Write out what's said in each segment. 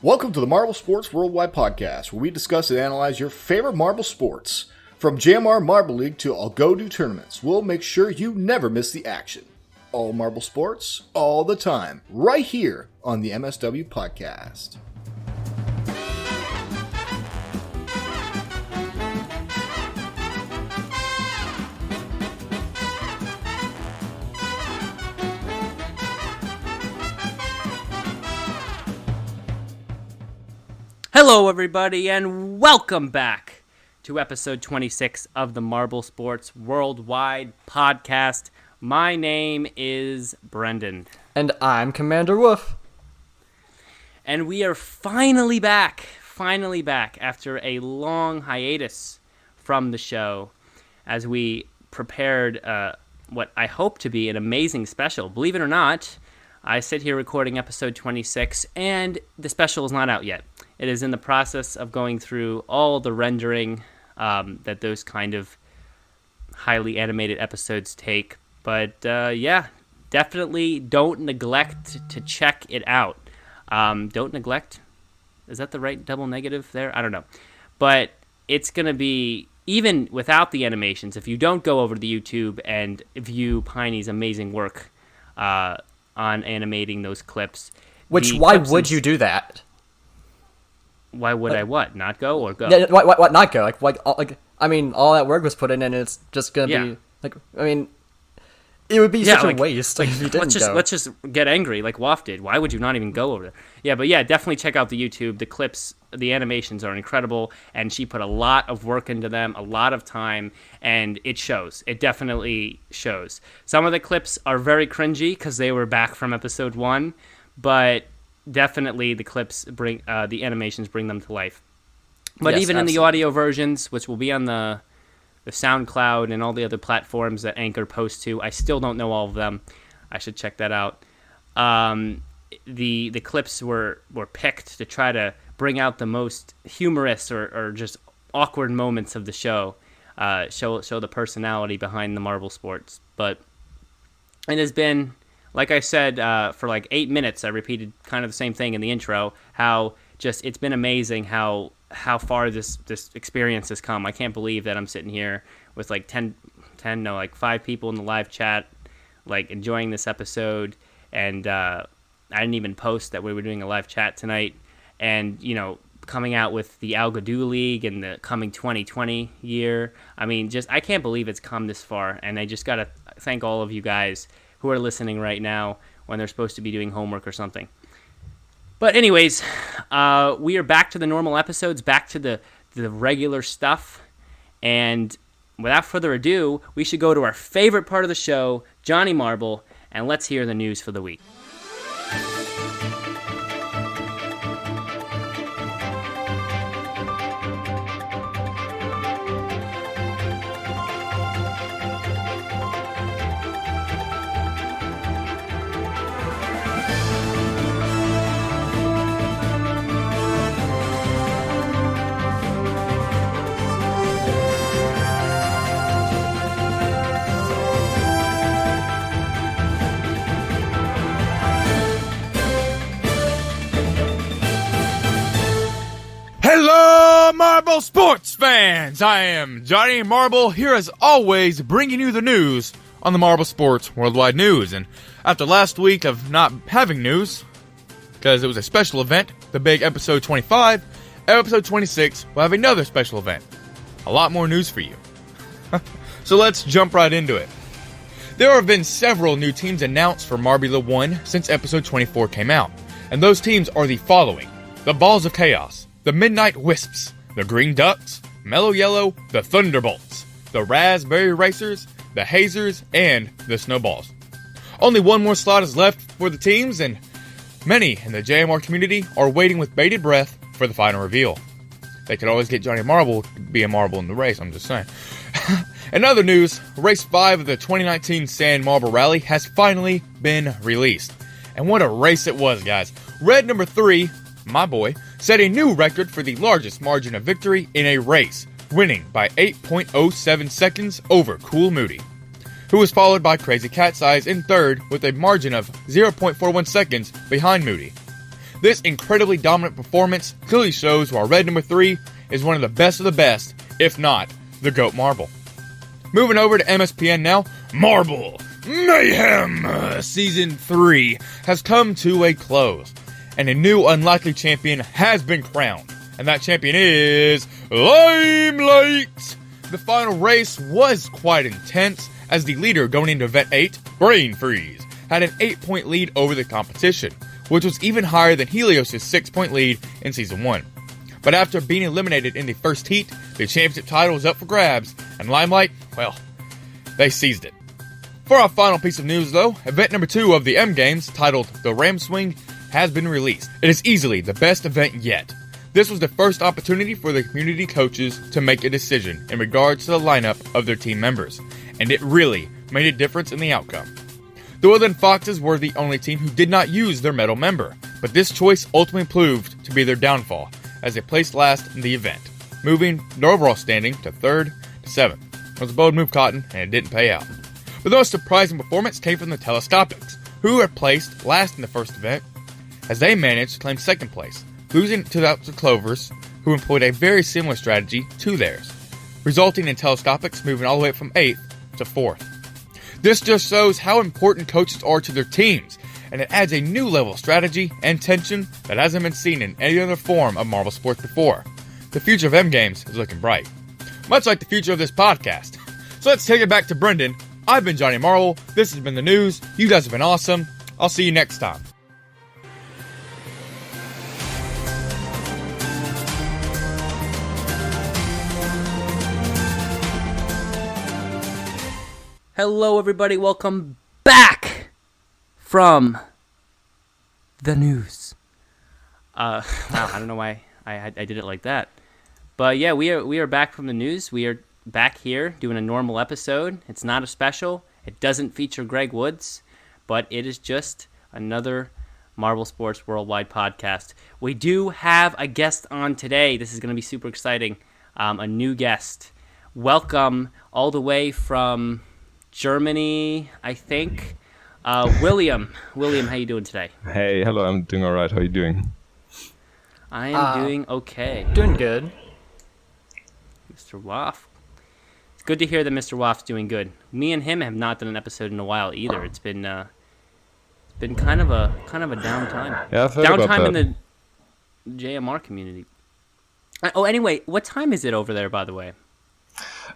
Welcome to the Marble Sports Worldwide Podcast, where we discuss and analyze your favorite marble sports. From JMR Marble League to Algodo tournaments, we'll make sure you never miss the action. All marble sports, all the time, right here on the MSW Podcast. Hello, everybody, and welcome back to episode 26 of the Marble Sports Worldwide Podcast. My name is Brendan. And I'm Commander Wolf. And we are finally back after a long hiatus from the show as we prepared what I hope to be an amazing special. Believe it or not, I sit here recording episode 26, and the special is not out yet. It is in the process of going through all the rendering that those kind of highly animated episodes take. But yeah, definitely don't neglect to check it out. Don't neglect? Is that the right double negative there? I don't know. But it's going to be, even without the animations, if you don't go over to the YouTube and view Piney's amazing work on animating those clips. Why would you do that? Why would I what? Not go or go? Yeah, what not go? I mean, all that work was put in, and it's just gonna be it would be such a waste if you didn't go. Let's just get angry like Waff did. Why would you not even go over there? Yeah, but yeah, definitely check out the YouTube. The clips, the animations are incredible, and she put a lot of work into them, a lot of time, and it shows. It definitely shows. Some of the clips are very cringy because they were back from episode 1, but definitely the clips bring the animations bring them to life. But yes, even absolutely. in the audio versions, which will be on the SoundCloud and all the other platforms that Anchor posts to, I still don't know all of them. I should check that out. The clips were picked to try to bring out the most humorous or just awkward moments of the show, show the personality behind the marble sports. But it has been, like I said, for like 8 minutes, I repeated kind of the same thing in the intro, how just it's been amazing how far this experience has come. I can't believe that I'm sitting here with like 5 people in the live chat, like enjoying this episode. And I didn't even post that we were doing a live chat tonight. And, you know, coming out with the Algodo League and the coming 2020 year. I mean, I can't believe it's come this far. And I just got to thank all of you guys who are listening right now when they're supposed to be doing homework or something. But anyways, we are back to the normal episodes, back to the regular stuff. And without further ado, we should go to our favorite part of the show, Johnny Marble, and let's hear the news for the week. Hello, Marble Sports fans! I am Johnny Marble, here as always, bringing you the news on the Marble Sports Worldwide News. And after last week of not having news, because it was a special event, the big episode 25, episode 26 will have another special event. A lot more news for you. So let's jump right into it. There have been several new teams announced for Marbula 1 since episode 24 came out, and those teams are the following: the Balls of Chaos, the Midnight Wisps, the Green Ducks, Mellow Yellow, the Thunderbolts, the Raspberry Racers, the Hazers, and the Snowballs. Only one more slot is left for the teams, and many in the JMR community are waiting with bated breath for the final reveal. They could always get Johnny Marble to be a marble in the race, I'm just saying. In other news, Race 5 of the 2019 Sand Marble Rally has finally been released. And what a race it was, guys. Red number 3, my boy, set a new record for the largest margin of victory in a race, winning by 8.07 seconds over Cool Moody, who was followed by Crazy Cat's Eyes in third with a margin of 0.41 seconds behind Moody. This incredibly dominant performance clearly shows why red number 3 is one of the best, if not the GOAT marble. Moving over to MSPN now, Marble Mayhem Season 3 has come to a close, and a new unlikely champion has been crowned, and that champion is Limelight! The final race was quite intense, as the leader going into Event 8, Brain Freeze, had an 8-point lead over the competition, which was even higher than Helios' 6-point lead in Season 1. But after being eliminated in the first heat, the championship title was up for grabs, and Limelight, well, they seized it. For our final piece of news though, event number 2 of the M Games, titled The Ram Swing, has been released. It is easily the best event yet. This was the first opportunity for the community coaches to make a decision in regards to the lineup of their team members, and it really made a difference in the outcome. The Woodland Foxes were the only team who did not use their medal member, but this choice ultimately proved to be their downfall, as they placed last in the event, moving their overall standing to 3rd to 7th. It was a bold move, Cotton, and it didn't pay out. But the most surprising performance came from the Telescopics, who were placed last in the first event, as they managed to claim 2nd place, losing to the Clovers, who employed a very similar strategy to theirs, resulting in Telescopics moving all the way from 8th to 4th. This just shows how important coaches are to their teams, and it adds a new level of strategy and tension that hasn't been seen in any other form of marble sports before. The future of M Games is looking bright, much like the future of this podcast. So let's take it back to Brendan. I've been Johnny Marble, this has been the news, you guys have been awesome, I'll see you next time. Hello, everybody. Welcome back from the news. Wow, I don't know why I did it like that. But yeah, we are back from the news. We are back here doing a normal episode. It's not a special. It doesn't feature Greg Woods, but it is just another Marble Sports Worldwide podcast. We do have a guest on today. This is going to be super exciting. A new guest. Welcome all the way from Germany, I think. William. William, how you doing today? Hey, hello, I'm doing alright. How are you doing? I am doing okay. Doing good. Mr. Waff. It's good to hear that Mr. Waff's doing good. Me and him have not done an episode in a while either. It's been kind of a downtime. Yeah, I've heard about downtime that. in the JMR community. Oh, anyway, what time is it over there, by the way?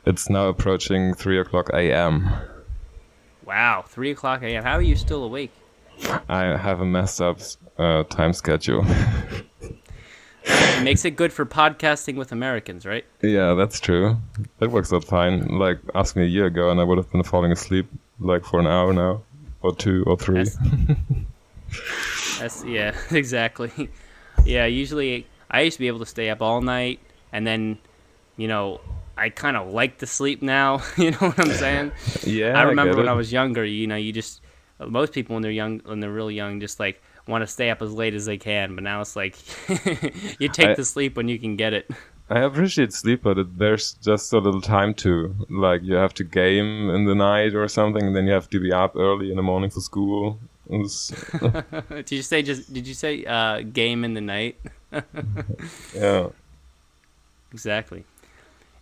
It's now approaching 3 o'clock a.m. Wow, 3 o'clock a.m. How are you still awake? I have a messed up time schedule. It makes it good for podcasting with Americans, right? Yeah, that's true. That works out fine. Like, ask me a year ago and I would have been falling asleep like for an hour now. Or 2 or 3. Yeah, exactly. Yeah, usually I used to be able to stay up all night, and then, I kind of like to sleep now. You know what I'm saying? Yeah, I remember when it. I was younger. Most people when they're really young, just like want to stay up as late as they can. But now it's like you take the sleep when you can get it. I appreciate sleep, but there's just so little time to. Like, you have to game in the night or something, and then you have to be up early in the morning for school. Did you say game in the night? Yeah. Exactly.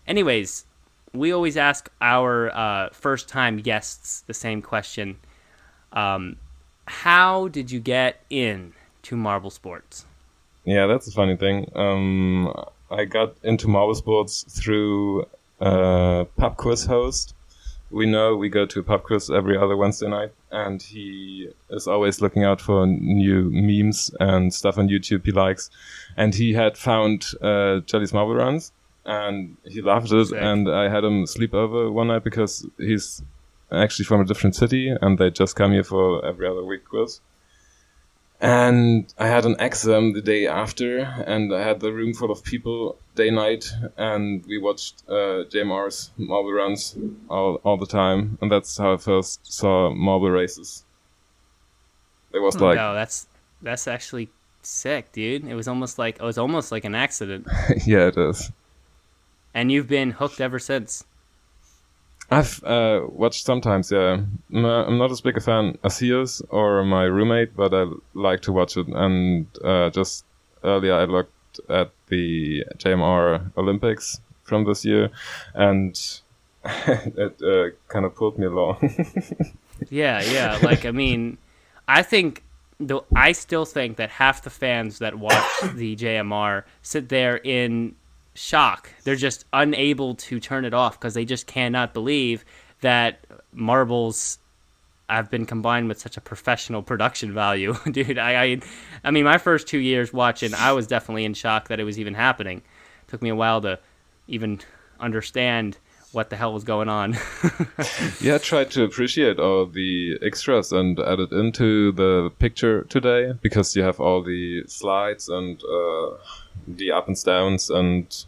Anyways, we always ask our first-time guests the same question. How did you get into marble sports? Yeah, that's a funny thing. I got into marble sports through a pub quiz host. We go to a pub quiz every other Wednesday night, and he is always looking out for new memes and stuff on YouTube he likes. And he had found Jelly's Marble Runs, and he loved it. Sick. And I had him sleep over one night because he's actually from a different city, and they just come here for every other week quiz. And I had an exam the day after, and I had the room full of people day night, and we watched JMR's marble runs all the time, and that's how I first saw marble races. It was like, no, that's actually sick, dude. It was almost like an accident. yeah, it is. And you've been hooked ever since. I've watched sometimes, yeah. I'm not as big a fan as he is or my roommate, but I like to watch it. And just earlier I looked at the JMR Olympics from this year, and it kind of pulled me along. Yeah. Like, I mean, I still think that half the fans that watch the JMR sit there in shock. They're just unable to turn it off because they just cannot believe that marbles have been combined with such a professional production value. Dude, I mean, my first 2 years watching, I was definitely in shock that it was even happening. It took me a while to even understand what the hell was going on. Yeah, I tried to appreciate all the extras and add it into the picture today, because you have all the slides and the up and downs and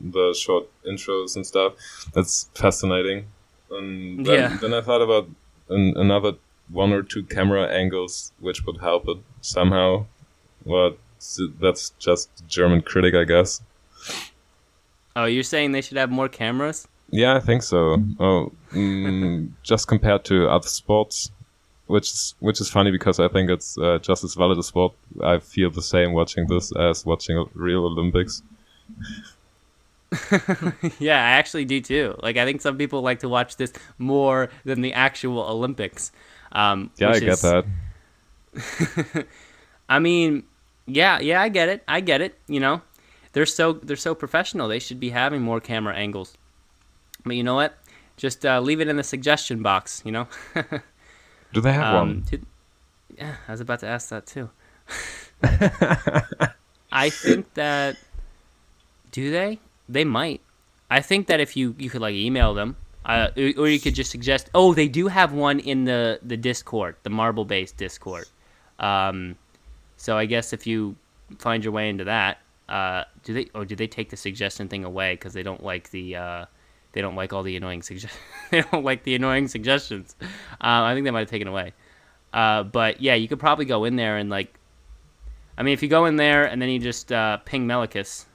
the short intros and stuff. That's fascinating. And then I thought about another one or two camera angles which would help it somehow. But that's just German critic, I guess. Oh, you're saying they should have more cameras? Yeah, I think so. Just compared to other sports, which is funny because I think it's just as valid a sport. I feel the same watching this as watching a real Olympics. Yeah, I actually do too. Like, I think some people like to watch this more than the actual Olympics. Yeah, I get that. I mean, yeah, I get it. You know, they're so professional. They should be having more camera angles. But you know what? Just leave it in the suggestion box, you know? Do they have one? Yeah, I was about to ask that too. I think that... Do they? They might. I think that if you could like email them, or you could just suggest... Oh, they do have one in the Discord, the marble-based Discord. So I guess if you find your way into that, do they take the suggestion thing away because they don't like the... They don't like all the annoying They don't like the annoying suggestions. I think they might have taken away. But yeah, you could probably go in there and like. I mean, if you go in there and then you just ping Melicus,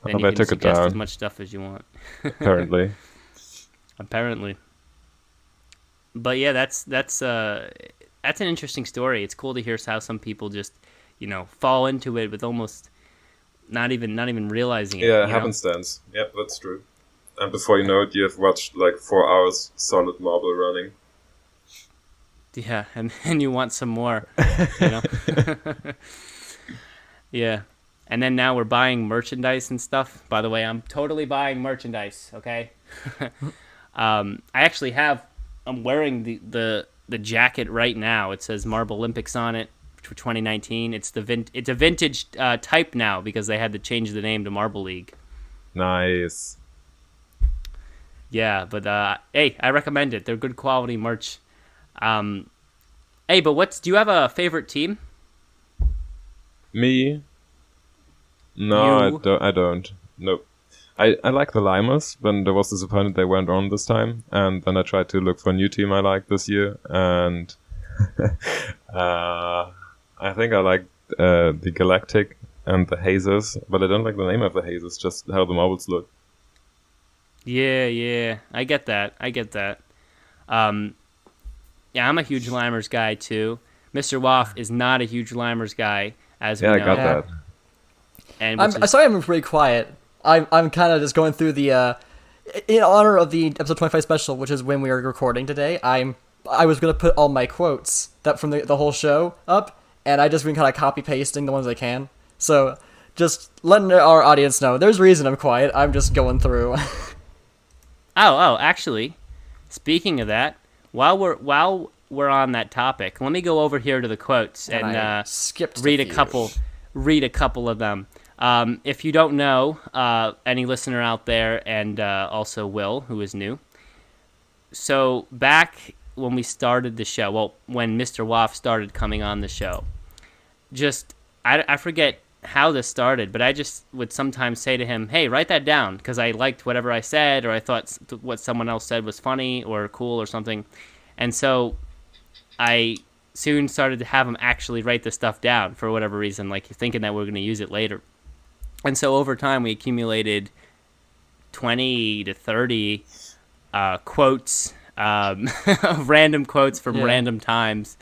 then you can suggest as much stuff as you want. Apparently. Apparently. But yeah, that's an interesting story. It's cool to hear how some people just, fall into it with almost not even realizing it. Yeah, happenstance. Yep, that's true. And before you know it, you have watched like 4 hours solid marble running. Yeah, and you want some more, Yeah. And then now we're buying merchandise and stuff. By the way, I'm totally buying merchandise, okay? I'm wearing the jacket right now. It says Marble Olympics on it for 2019. It's a vintage type now because they had to change the name to Marble League. Nice. Yeah, but hey, I recommend it. They're good quality merch. Hey, but do you have a favorite team? Me? No, I don't. Nope. I like the Limers, but I was disappointed they weren't on this time. And then I tried to look for a new team I like this year. And I think I like the Galactic and the Hazers, but I don't like the name of the Hazers, just how the marbles look. Yeah, I get that. Yeah, I'm a huge Limers guy too. Mr. Waff is not a huge Limers guy, as we know. Yeah, I got that. And I'm sorry I'm pretty quiet. I'm kind of just going through the in honor of the episode 25 special, which is when we are recording today. I was gonna put all my quotes from the whole show up, and I just been kind of copy pasting the ones I can. So just letting our audience know, there's a reason I'm quiet. I'm just going through. Oh, actually, speaking of that, while we're on that topic, let me go over here to the quotes and read a couple of them. If you don't know, any listener out there, and also Will, who is new. So back when we started the show, well, when Mr. Waff started coming on the show, I forget how this started, but I just would sometimes say to him, hey, write that down, because I liked whatever I said, or I thought what someone else said was funny or cool or something. And so I soon started to have him actually write the stuff down for whatever reason, like thinking that we're going to use it later. And so over time we accumulated 20 to 30 quotes, random quotes from Yeah. random times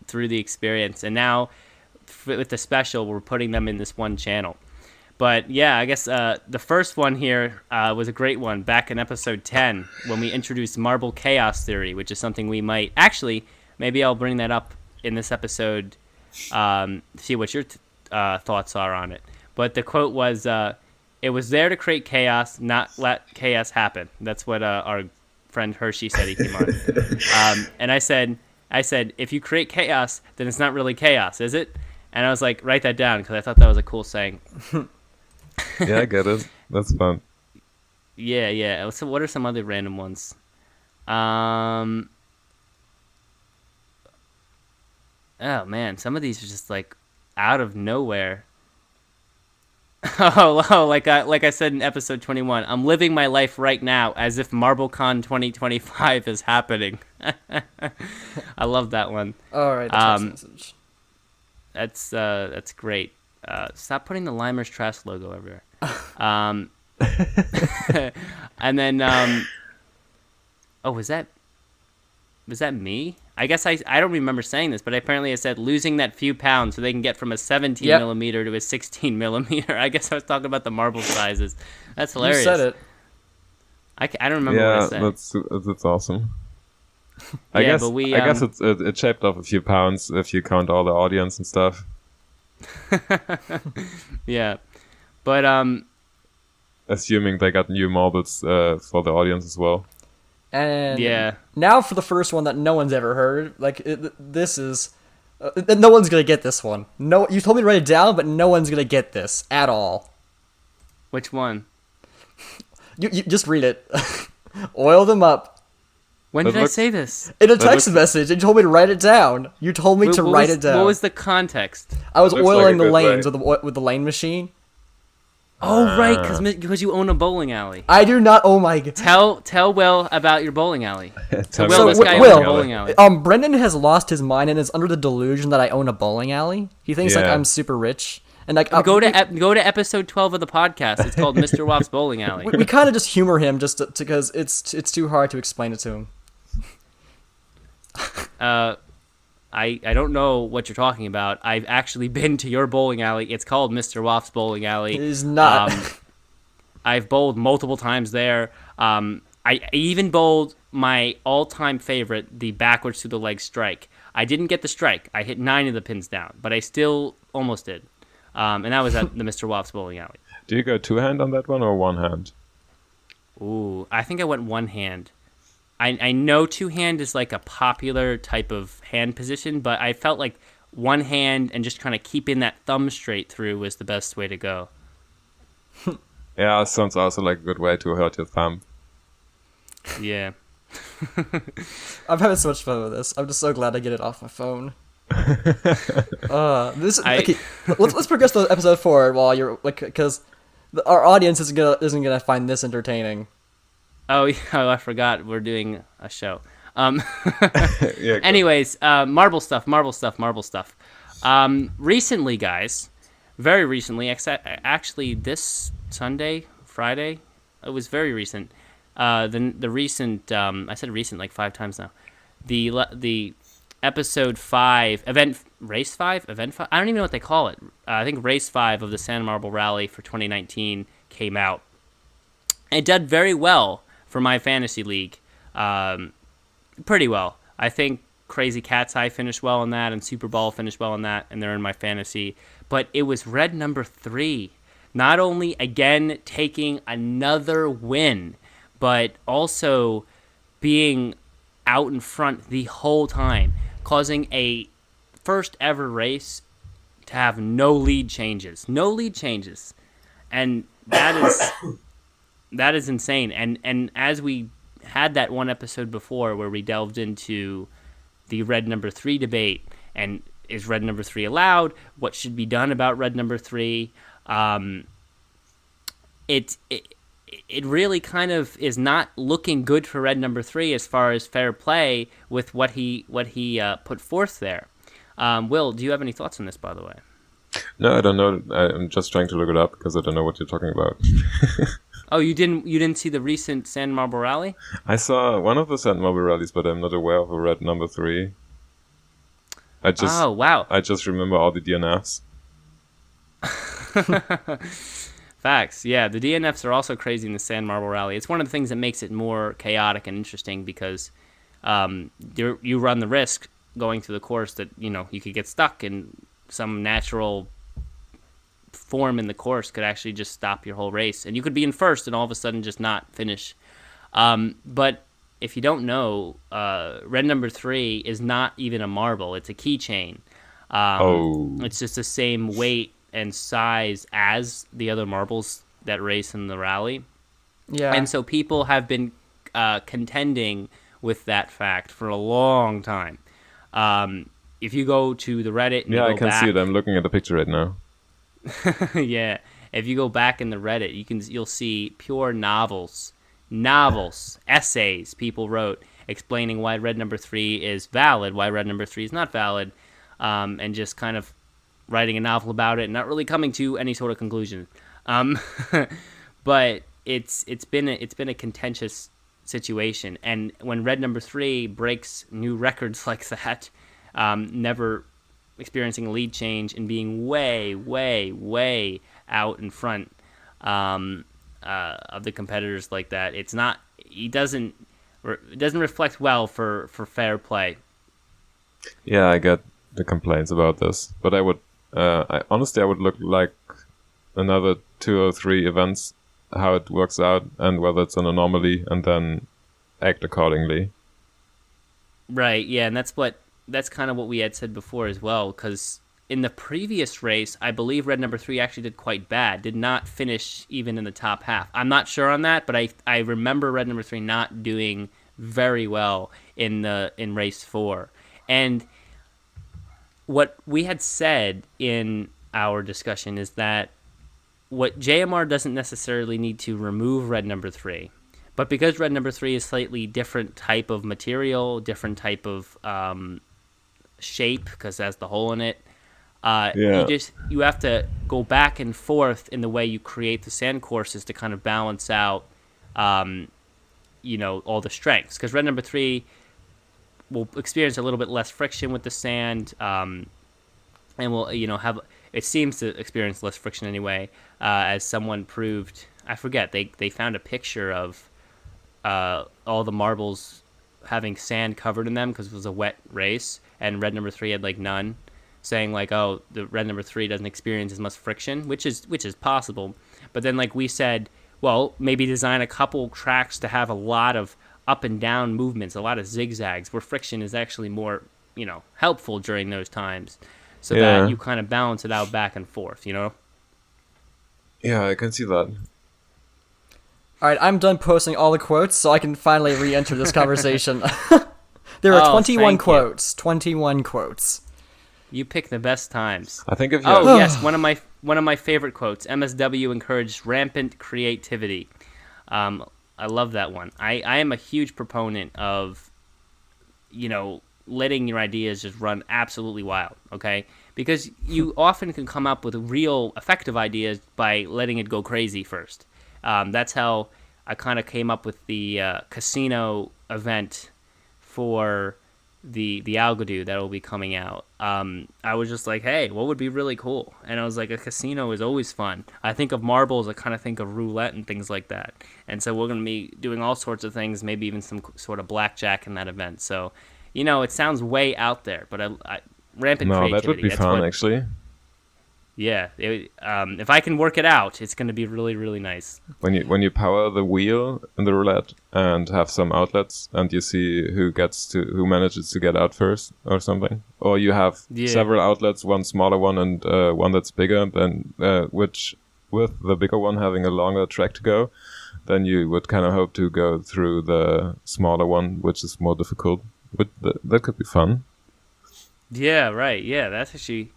through the experience. And now with the special, we're putting them in this one channel. But yeah, I guess the first one here was a great one back in episode 10 when we introduced Marble Chaos Theory, which is something we might actually, maybe I'll bring that up in this episode, see what your thoughts are on it. But the quote was, it was there to create chaos, not let chaos happen. That's what our friend Hershey said he came on. And I said, if you create chaos, then it's not really chaos, is it? And I was like, write that down because I thought that was a cool saying. Yeah, I get it. That's fun. Yeah. So what are some other random ones? Oh man, some of these are just like out of nowhere. Like I said in episode 21, I'm living my life right now as if MarbleCon 2025 is happening. I love that one. All right, the text message. That's great. Stop putting the Limers Trash logo everywhere. And then, was that me? I guess I don't remember saying this, but apparently I said losing that few pounds so they can get from a 17 millimeter to a 16 millimeter. I guess I was talking about the marble sizes. That's hilarious. You said it. I don't remember what I said. That's awesome. I guess it shaved off a few pounds if you count all the audience and stuff. Yeah, but assuming they got new marbles for the audience as well. And yeah, now for the first one that no one's ever heard. Like this is, no one's gonna get this one. No, you told me to write it down, but no one's gonna get this at all. which one? You just read it. Oil them up. When did I say this? In a text message, and you told me to write it down. You told me to write it down. What was the context? I was Looks oiling like a the good lanes with the lane machine. Oh, right, because you own a bowling alley. I do not. Oh my god. Tell Will about your bowling alley. Tell Will, me this guy about owns a the bowling alley. Brendan has lost his mind and is under the delusion that I own a bowling alley. He thinks like Yeah. I'm super rich. And like Go to episode 12 of the podcast. It's called Mr. Woff's Bowling Alley. we kind of just humor him just because it's too hard to explain it to him. I don't know what you're talking about. I've actually been to your bowling alley. It's called Mr. Woff's Bowling Alley. It is not. I've bowled multiple times there. I even bowled my all-time favorite, the backwards through the leg strike. I didn't get the strike. I hit 9 of the pins down, but I still almost did. And that was at the Mr. Woff's Bowling Alley. Do you go two-hand on that one or one-hand? Ooh, I think I went one hand. I know two-hand is like a popular type of hand position, but I felt like one hand and just kind of keeping that thumb straight through was the best way to go. Yeah, it sounds also like a good way to hurt your thumb. Yeah. I'm having so much fun with this. I'm just so glad I get it off my phone. Okay, let's progress to episode 4 while you're like, because our audience isn't gonna find this entertaining. Oh, yeah, I forgot we're doing a show. Yeah, Anyways, marble stuff. Recently, guys, very recently, actually this Friday, it was very recent. The recent, I said recent like 5 times now. The episode 5, race 5. I don't even know what they call it. I think race 5 of the Santa Marble Rally for 2019 came out. It did very well for my fantasy league. Pretty well. I think Crazy Cat's Eye finished well on that, and Super Ball finished well on that, and they're in my fantasy. But it was red number 3. Not only, again, taking another win, but also being out in front the whole time, causing a first ever race to have no lead changes. And that is insane. And as we had that one episode before where we delved into the red number 3 debate, and is red number 3 allowed? What should be done about red number 3? It really kind of is not looking good for red number 3 as far as fair play with what he put forth there. Will, do you have any thoughts on this, by the way? No, I don't know. I'm just trying to look it up because I don't know what you're talking about. Oh, you didn't see the recent Sand Marble Rally? I saw one of the Sand Marble rallies, but I'm not aware of a red number 3. Oh, wow. I just remember all the DNFs. Facts. Yeah, the DNFs are also crazy in the Sand Marble Rally. It's one of the things that makes it more chaotic and interesting because you run the risk going through the course that, you could get stuck in some natural form in the course could actually just stop your whole race. And you could be in first and all of a sudden just not finish. But if you don't know, red number 3 is not even a marble. It's a keychain. It's just the same weight and size as the other marbles that race in the rally. Yeah. And so people have been contending with that fact for a long time. If you go to the Reddit and Yeah, you I go can see it. I'm looking at the picture right now. yeah, if you go back in the Reddit, you'll see pure novels, essays people wrote explaining why red number 3 is valid, why red number 3 is not valid, and just kind of writing a novel about it, and not really coming to any sort of conclusion. But it's been a contentious situation, and when red number 3 breaks new records like that, never experiencing a lead change and being way, way, way out in front of the competitors like that, it doesn't reflect well for fair play. Yeah, I get the complaints about this, but I would honestly look like another 2 or 3 events how it works out and whether it's an anomaly, and then act accordingly. Right. Yeah, and that's kind of what we had said before as well, because in the previous race, I believe red number 3 actually did quite bad, did not finish even in the top half. I'm not sure on that, but I remember red number 3 not doing very well in race 4. And what we had said in our discussion is that what JMR doesn't necessarily need to remove red number 3, but because red number 3 is slightly different type of material, different type of shape, because it has the hole in it, you have to go back and forth in the way you create the sand courses to kind of balance out all the strengths, because red number 3 will experience a little bit less friction with the sand, and will have, it seems to experience less friction anyway, as someone proved. I forget, they found a picture of all the marbles having sand covered in them because it was a wet race, and red number 3 had like none, saying like, oh, the red number 3 doesn't experience as much friction, which is possible. But then, like we said, well, maybe design a couple tracks to have a lot of up and down movements, a lot of zigzags, where friction is actually more helpful during those times, so that you kind of balance it out back and forth. Yeah, I can see that. All right, I'm done posting all the quotes, so I can finally re-enter this conversation. There are 21 quotes. 21 quotes. You pick the best times. I think if you yes, one of my favorite quotes. MSW encouraged rampant creativity. I love that one. I am a huge proponent of, letting your ideas just run absolutely wild, okay? Because you often can come up with real effective ideas by letting it go crazy first. That's how I kind of came up with the casino event for the Algodo that will be coming out. I was just like, hey, what would be really cool? And I was like, a casino is always fun. I think of marbles, I kind of think of roulette and things like that. And so we're going to be doing all sorts of things, maybe even some sort of blackjack in that event. So, it sounds way out there, but rampant creativity. No, that would be fun, actually. Yeah, if I can work it out, it's going to be really, really nice. When you power the wheel in the roulette and have some outlets, and you see who manages to get out first or something, or you have several outlets, one smaller one and one that's bigger, then which with the bigger one having a longer track to go, then you would kind of hope to go through the smaller one, which is more difficult. But that could be fun. Yeah, right. Yeah, that's actually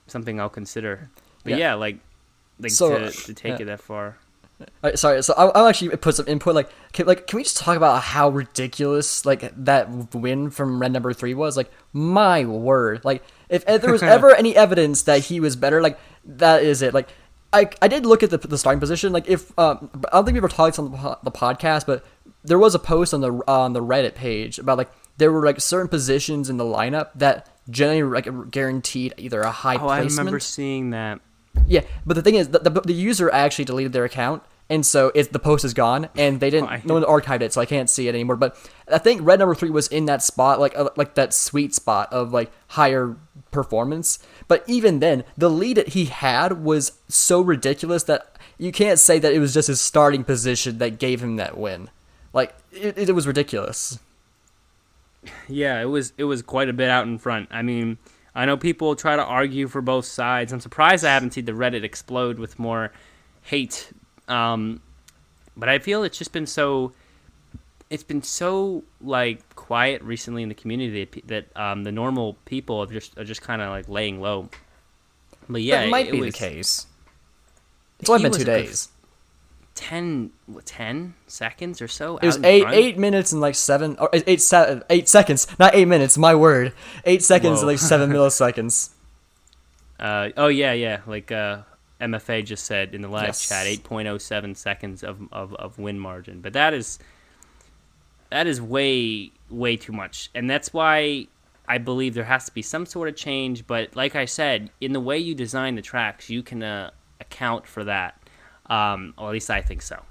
something I'll consider. But to take it that far. Sorry, so I'll actually put some input. Can we just talk about how ridiculous that win from red number 3 was? My word! If there was ever any evidence that he was better, that is it. I did look at the starting position. Like if I don't think we ever talked on the podcast, but there was a post on the Reddit page about like there were like certain positions in the lineup that generally like guaranteed either a high Oh, placement. I remember seeing that. Yeah, but the thing is, the user actually deleted their account, and so the post is gone, and they didn't. No one archived it, so I can't see it anymore. But I think red number 3 was in that spot, like that sweet spot of like higher performance. But even then, the lead that he had was so ridiculous that you can't say that it was just his starting position that gave him that win. Like it was ridiculous. Yeah, it was quite a bit out in front. I mean, I know people try to argue for both sides. I'm surprised I haven't seen the Reddit explode with more hate. But I feel it's been so like quiet recently in the community that the normal people are just kind of like laying low. But yeah, that might be the case. It's only been 2 days. 10 seconds or so. It was 8 minutes and like 8 seconds, not 8 minutes. My word, 8 seconds and like 7 milliseconds. Oh yeah. Like MFA just said in the live chat, 8.07 seconds of win margin. But that is way too much, and that's why I believe there has to be some sort of change. But like I said, in the way you design the tracks, you can account for that. Or at least I think so,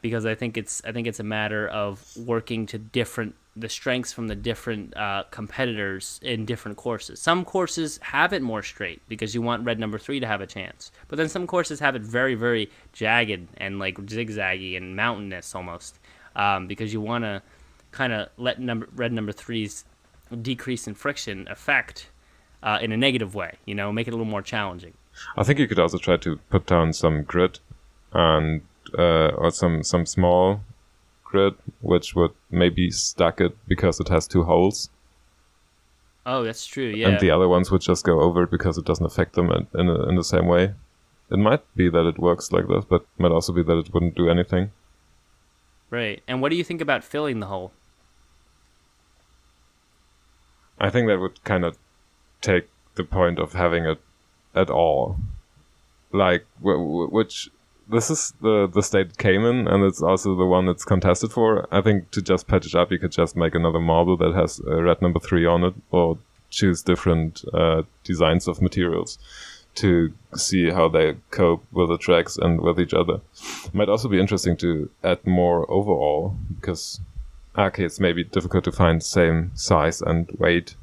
because I think it's a matter of working to the strengths from the different competitors in different courses. Some courses have it more straight because you want red number 3 to have a chance, but then some courses have it very, very jagged and like zigzaggy and mountainous almost, because you want to kind of let red number 3's decrease in friction affect in a negative way. Make it a little more challenging. I think you could also try to put down some grid and or some small grid, which would maybe stack it because it has 2 holes. Oh, that's true. Yeah. And the other ones would just go over it because it doesn't affect them in the same way. It might be that it works like this, but it might also be that it wouldn't do anything. Right. And what do you think about filling the hole? I think that would kind of take the point of having it at all. Like, which this is the state it came in, and it's also the one it's contested for. I think to just patch it up, you could just make another marble that has red number 3 on it, or choose different designs of materials to see how they cope with the tracks and with each other. It might also be interesting to add more overall, because arcades may be difficult to find same size and weight.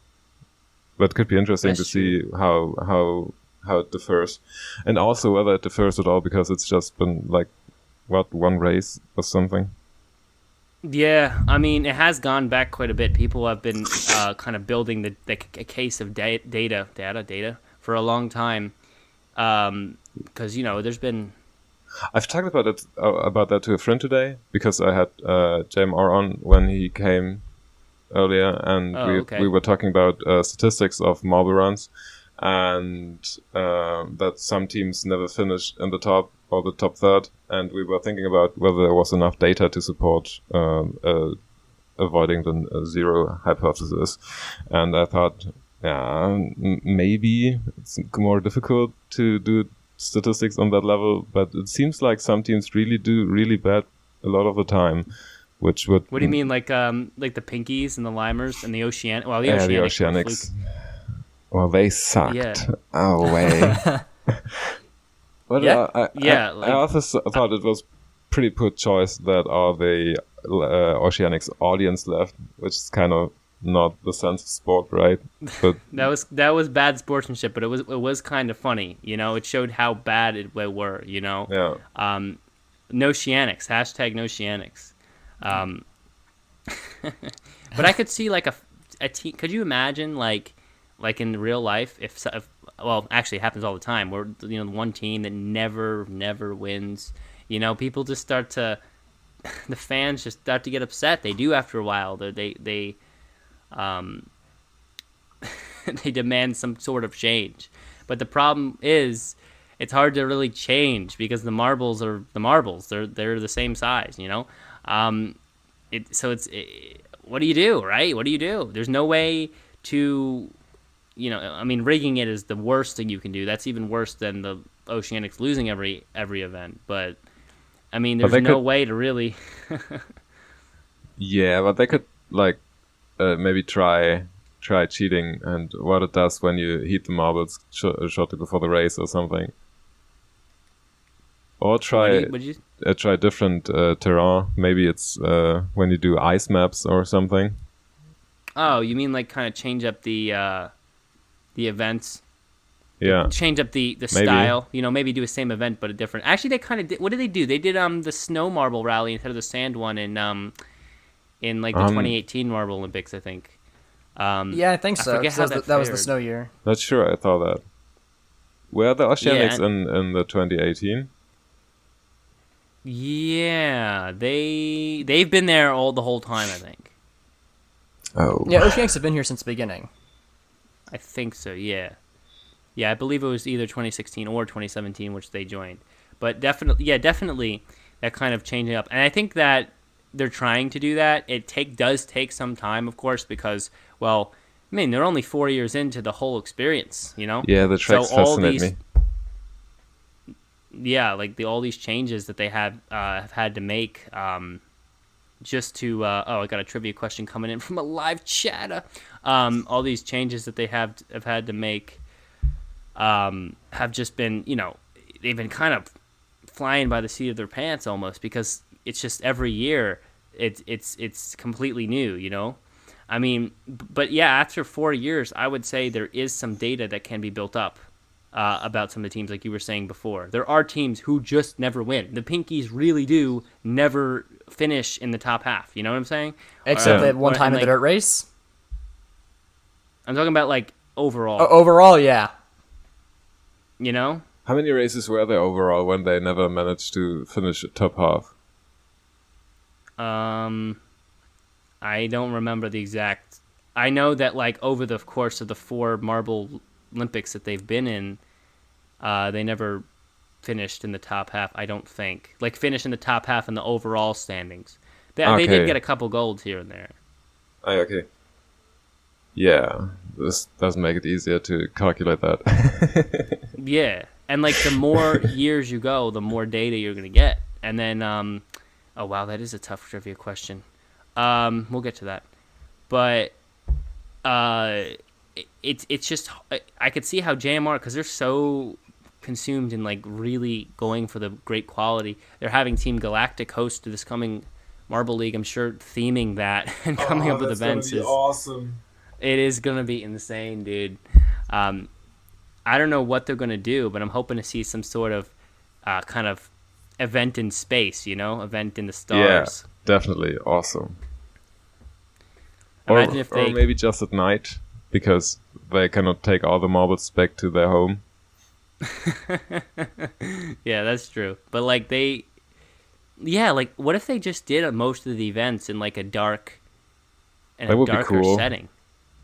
But it could be interesting to see how it differs, and also whether it differs at all, because it's just been like one race or something. Yeah, I mean, it has gone back quite a bit. People have been kind of building a case of data for a long time, because there's been. I've talked about that to a friend today, because I had JMR on when he came earlier, and we were talking about statistics of marble runs, and that some teams never finish in the top or the top third, and we were thinking about whether there was enough data to support avoiding the zero hypothesis. And I thought, maybe it's more difficult to do statistics on that level, but it seems like some teams really do really bad a lot of the time. Which would. What do you mean, like the Pinkies and the Limers and the Oceanics? Well, the Oceanics. Well, they sucked. Yeah. Oh, way. But I also thought it was pretty poor choice that all the Oceanics audience left, which is kind of not the sense of sport, right? But that was bad sportsmanship, but it was kind of funny. It showed how bad it were. Yeah. No Oceanics. #NoCianics. But I could see like a team. Could you imagine like in real life if actually it happens all the time, where one team that never wins, people just start to the fans just start to get upset. They do after a while. They they demand some sort of change. But the problem is it's hard to really change because the marbles are the marbles. They're the same size, So what do you do, right? What do you do? There's no way to I mean, rigging it is the worst thing you can do. That's even worse than the Oceanics losing every event. But I mean, there's no way to really. Yeah, but they could like maybe try cheating and what it does when you heat the marbles shortly before the race or something. Or try different terrain. Maybe it's when you do ice maps or something. Oh, you mean like kind of change up the events? Yeah. Change up the style. Maybe do a same event but a different. Actually, they kind of did. What did they do? They did the snow marble rally instead of the sand one in like the 2018 Marble Olympics, I think. Yeah, I think so. I forget how that was the snow year. Not sure. I thought that. Were the Oceanics in the 2018? Yeah, they've been there the whole time, I think. Oh. Yeah, Oceanics have been here since the beginning. I think so, yeah. Yeah, I believe it was either 2016 or 2017 which they joined. But definitely that kind of changing up. And I think that they're trying to do that. It does take some time, of course, because, well, I mean, they're only 4 years into the whole experience, Yeah, the tracks fascinate me. Yeah, like all these changes that they have had to make just to I got a trivia question coming in from a live chatter. All these changes that they have had to make have just been, they've been kind of flying by the seat of their pants almost, because it's just every year it's completely new, I mean, but yeah, after 4 years, I would say there is some data that can be built up about some of the teams, like you were saying before. There are teams who just never win. The Pinkies really do never finish in the top half. You know what I'm saying? Except that one time in the dirt race. I'm talking about like overall. Overall, yeah. How many races were there overall when they never managed to finish top half? I don't remember the exact. I know that like over the course of the 4 Marble Olympics that they've been in, they never finished in the top half, I don't think. Like, finished in the top half in the overall standings. They did get a couple golds here and there. Okay. Yeah, this does make it easier to calculate that. Yeah, and like the more years you go, the more data you're going to get. And then, oh wow, that is a tough trivia question. We'll get to that. But it's just, I could see how JMR, because they're so consumed in like really going for the great quality. They're having Team Galactic host this coming Marble League. I'm sure theming that and coming up with events is awesome. It is gonna be insane, dude. I don't know what they're gonna do, but I'm hoping to see some sort of kind of event in space, event in the stars. Yeah, definitely awesome. Imagine or maybe just at night, because they cannot take all the marbles back to their home. Yeah, that's true. But like like what if they just did most of the events in like a darker setting?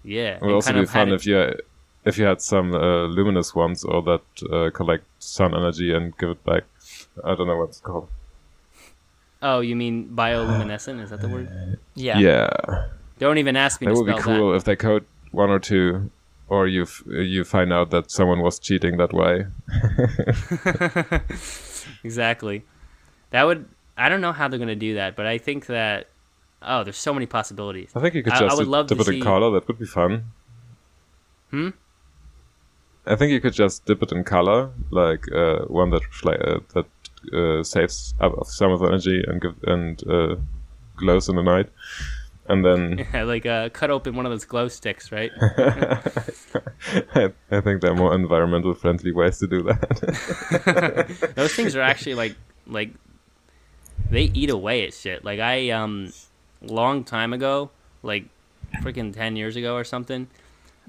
Yeah, it would also be fun if you had some luminous ones or that collect sun energy and give it back. I don't know what it's called. Oh, you mean bioluminescent? Is that the word? Yeah. Yeah. Don't even ask me to spell that. It would be cool if they code 1 or 2, or you find out that someone was cheating that way. Exactly. That would. I don't know how they're going to do that, but I think that. Oh, there's so many possibilities. I think you could just dip it in color. That would be fun. I think you could just dip it in color, like one that saves up some of the energy and glows in the night, and then like cut open one of those glow sticks, right? I think there are more environmental friendly ways to do that. Those things are actually like they eat away at shit. Like I long time ago, like freaking 10 years ago or something,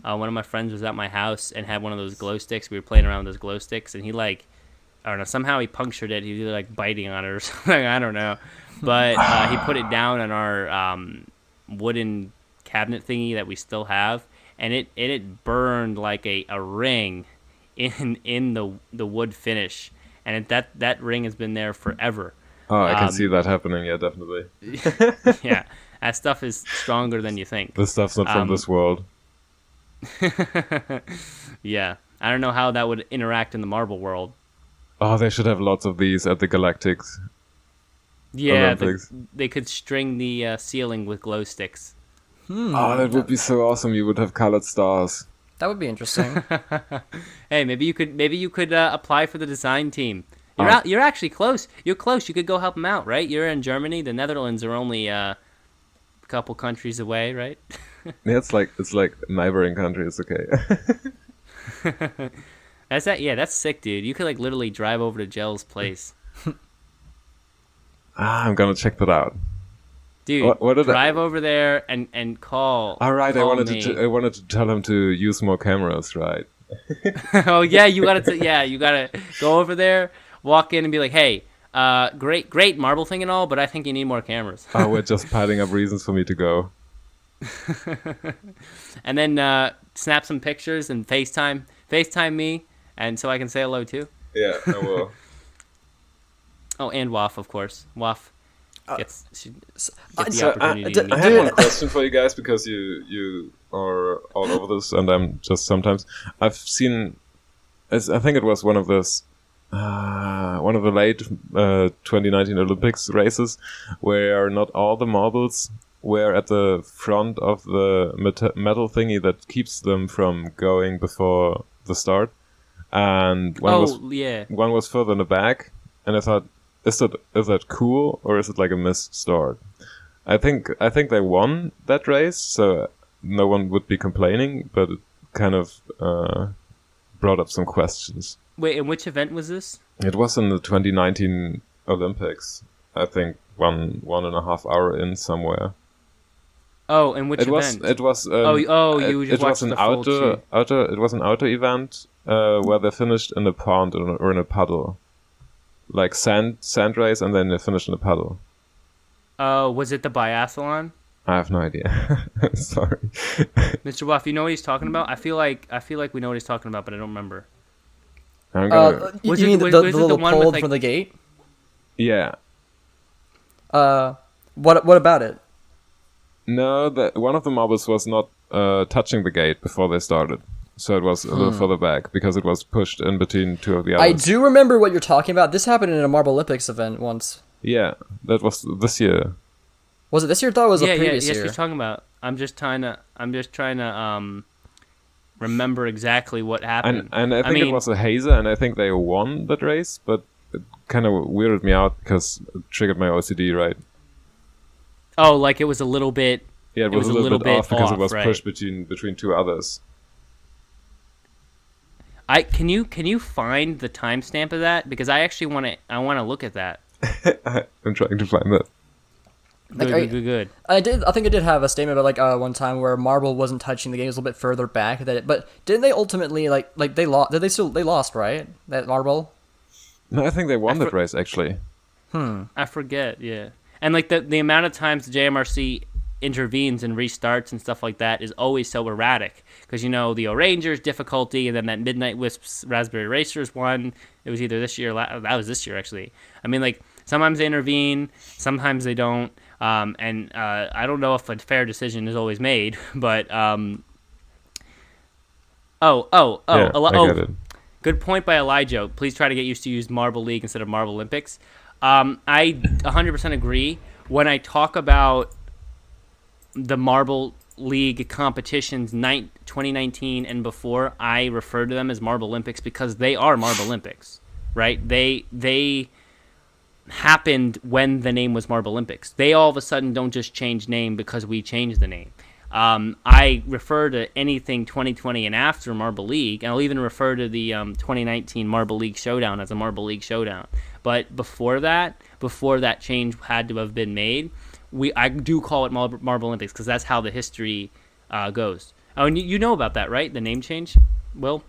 one of my friends was at my house and had one of those glow sticks. We were playing around with those glow sticks, and he I don't know, somehow he punctured it. He was either like biting on it or something, I don't know. But he put it down on our wooden cabinet thingy that we still have, and it burned like a ring in the wood finish, and that ring has been there forever. Oh, I can see that happening. Yeah, definitely. Yeah, that stuff is stronger than you think. This stuff's not from this world. Yeah, I don't know how that would interact in the marble world. Oh, they should have lots of these at the Galactics Yeah, Olympics. they could string the ceiling with glow sticks. Oh, that would be so awesome. You would have colored stars. That would be interesting. Hey, maybe you could apply for the design team. You're actually close. You're close. You could go help them out, right? You're in Germany. The Netherlands are only a couple countries away, right? Yeah, it's like neighboring countries. Okay. That's that. Yeah, that's sick, dude. You could like literally drive over to Gel's place, I'm gonna check that out. dude. What did drive over there and call. All right, I call wanted me. I wanted to tell him to use more cameras, right? Oh yeah, you gotta go over there, walk in and be like, hey, great marble thing and all, but I think you need more cameras. Oh, we're just piling up reasons for me to go. And then snap some pictures and FaceTime me, and so I can say hello too. Yeah, I will. Oh, and Waf, of course. Waf should get the so, opportunity to meet I have you. one question for you guys because you are all over this, and I'm just sometimes. I've seen, I think it was one of the late 2019 Olympics races where not all the marbles were at the front of the metal thingy that keeps them from going before the start, and one was further in the back, and I thought, is that cool or is it like a missed start? I think they won that race, so no one would be complaining, but it kind of brought up some questions. Wait, in which event was this? It was in the 2019 Olympics. I think 1.5 hour in somewhere. Oh, in which event? It was. You just it watched was an the full shoot. It was an outdoor event where they finished in a pond or in a puddle, like sand race, and then they finished in a puddle. Oh, was it the biathlon? I have no idea. Sorry. Mr. Waff, you know what he's talking about? I feel like we know what he's talking about, but I don't remember. I'm gonna. You Was mean it the the little one pole with, like- from the gate? Yeah. What about it? No, one of the marbles was not touching the gate before they started, so it was a little further back because it was pushed in between two of the others. I do remember what you're talking about. This happened in a Marble Olympics event once. Yeah, that was this year. Was it this year? I thought it was the previous yes, year. you're talking about. I'm just trying to remember exactly what happened. And I think it was a hazer, and I think they won that race, but it kind of weirded me out because it triggered my OCD, right? Oh, like it was a little bit. Yeah, it was a little bit off because it was right. pushed between two others. Can you find the timestamp of that, because I actually want to look at that. I'm trying to find that. Good. I think I did have a statement about one time where Marble wasn't touching the game, it was a little bit further back. But didn't they ultimately they lost? They lost, right? That Marble. No, I think they won that race actually. I forget. Yeah, and like the amount of times the JMRC intervenes and restarts and stuff like that is always so erratic, because the O'Rangers difficulty, and then that Midnight Wisps Raspberry Racers one. It was either this year or that was this year actually. I mean, like sometimes they intervene, sometimes they don't. And I don't know if a fair decision is always made, but Yeah, I get it. Good point by Elijah. Please try to get used to use Marble League instead of Marble Olympics. I 100% agree. When I talk about the Marble League competitions 2019 and before, I refer to them as Marble Olympics because they are Marble Olympics, right? They happened when the name was Marble Olympics. They all of a sudden don't just change name because we changed the name. I refer to anything 2020 and after Marble League, and I'll even refer to the 2019 Marble League Showdown as a Marble League Showdown. But before that change had to have been made, I do call it Marble Olympics because that's how the history goes. Oh, and you know about that, right? The name change, Will?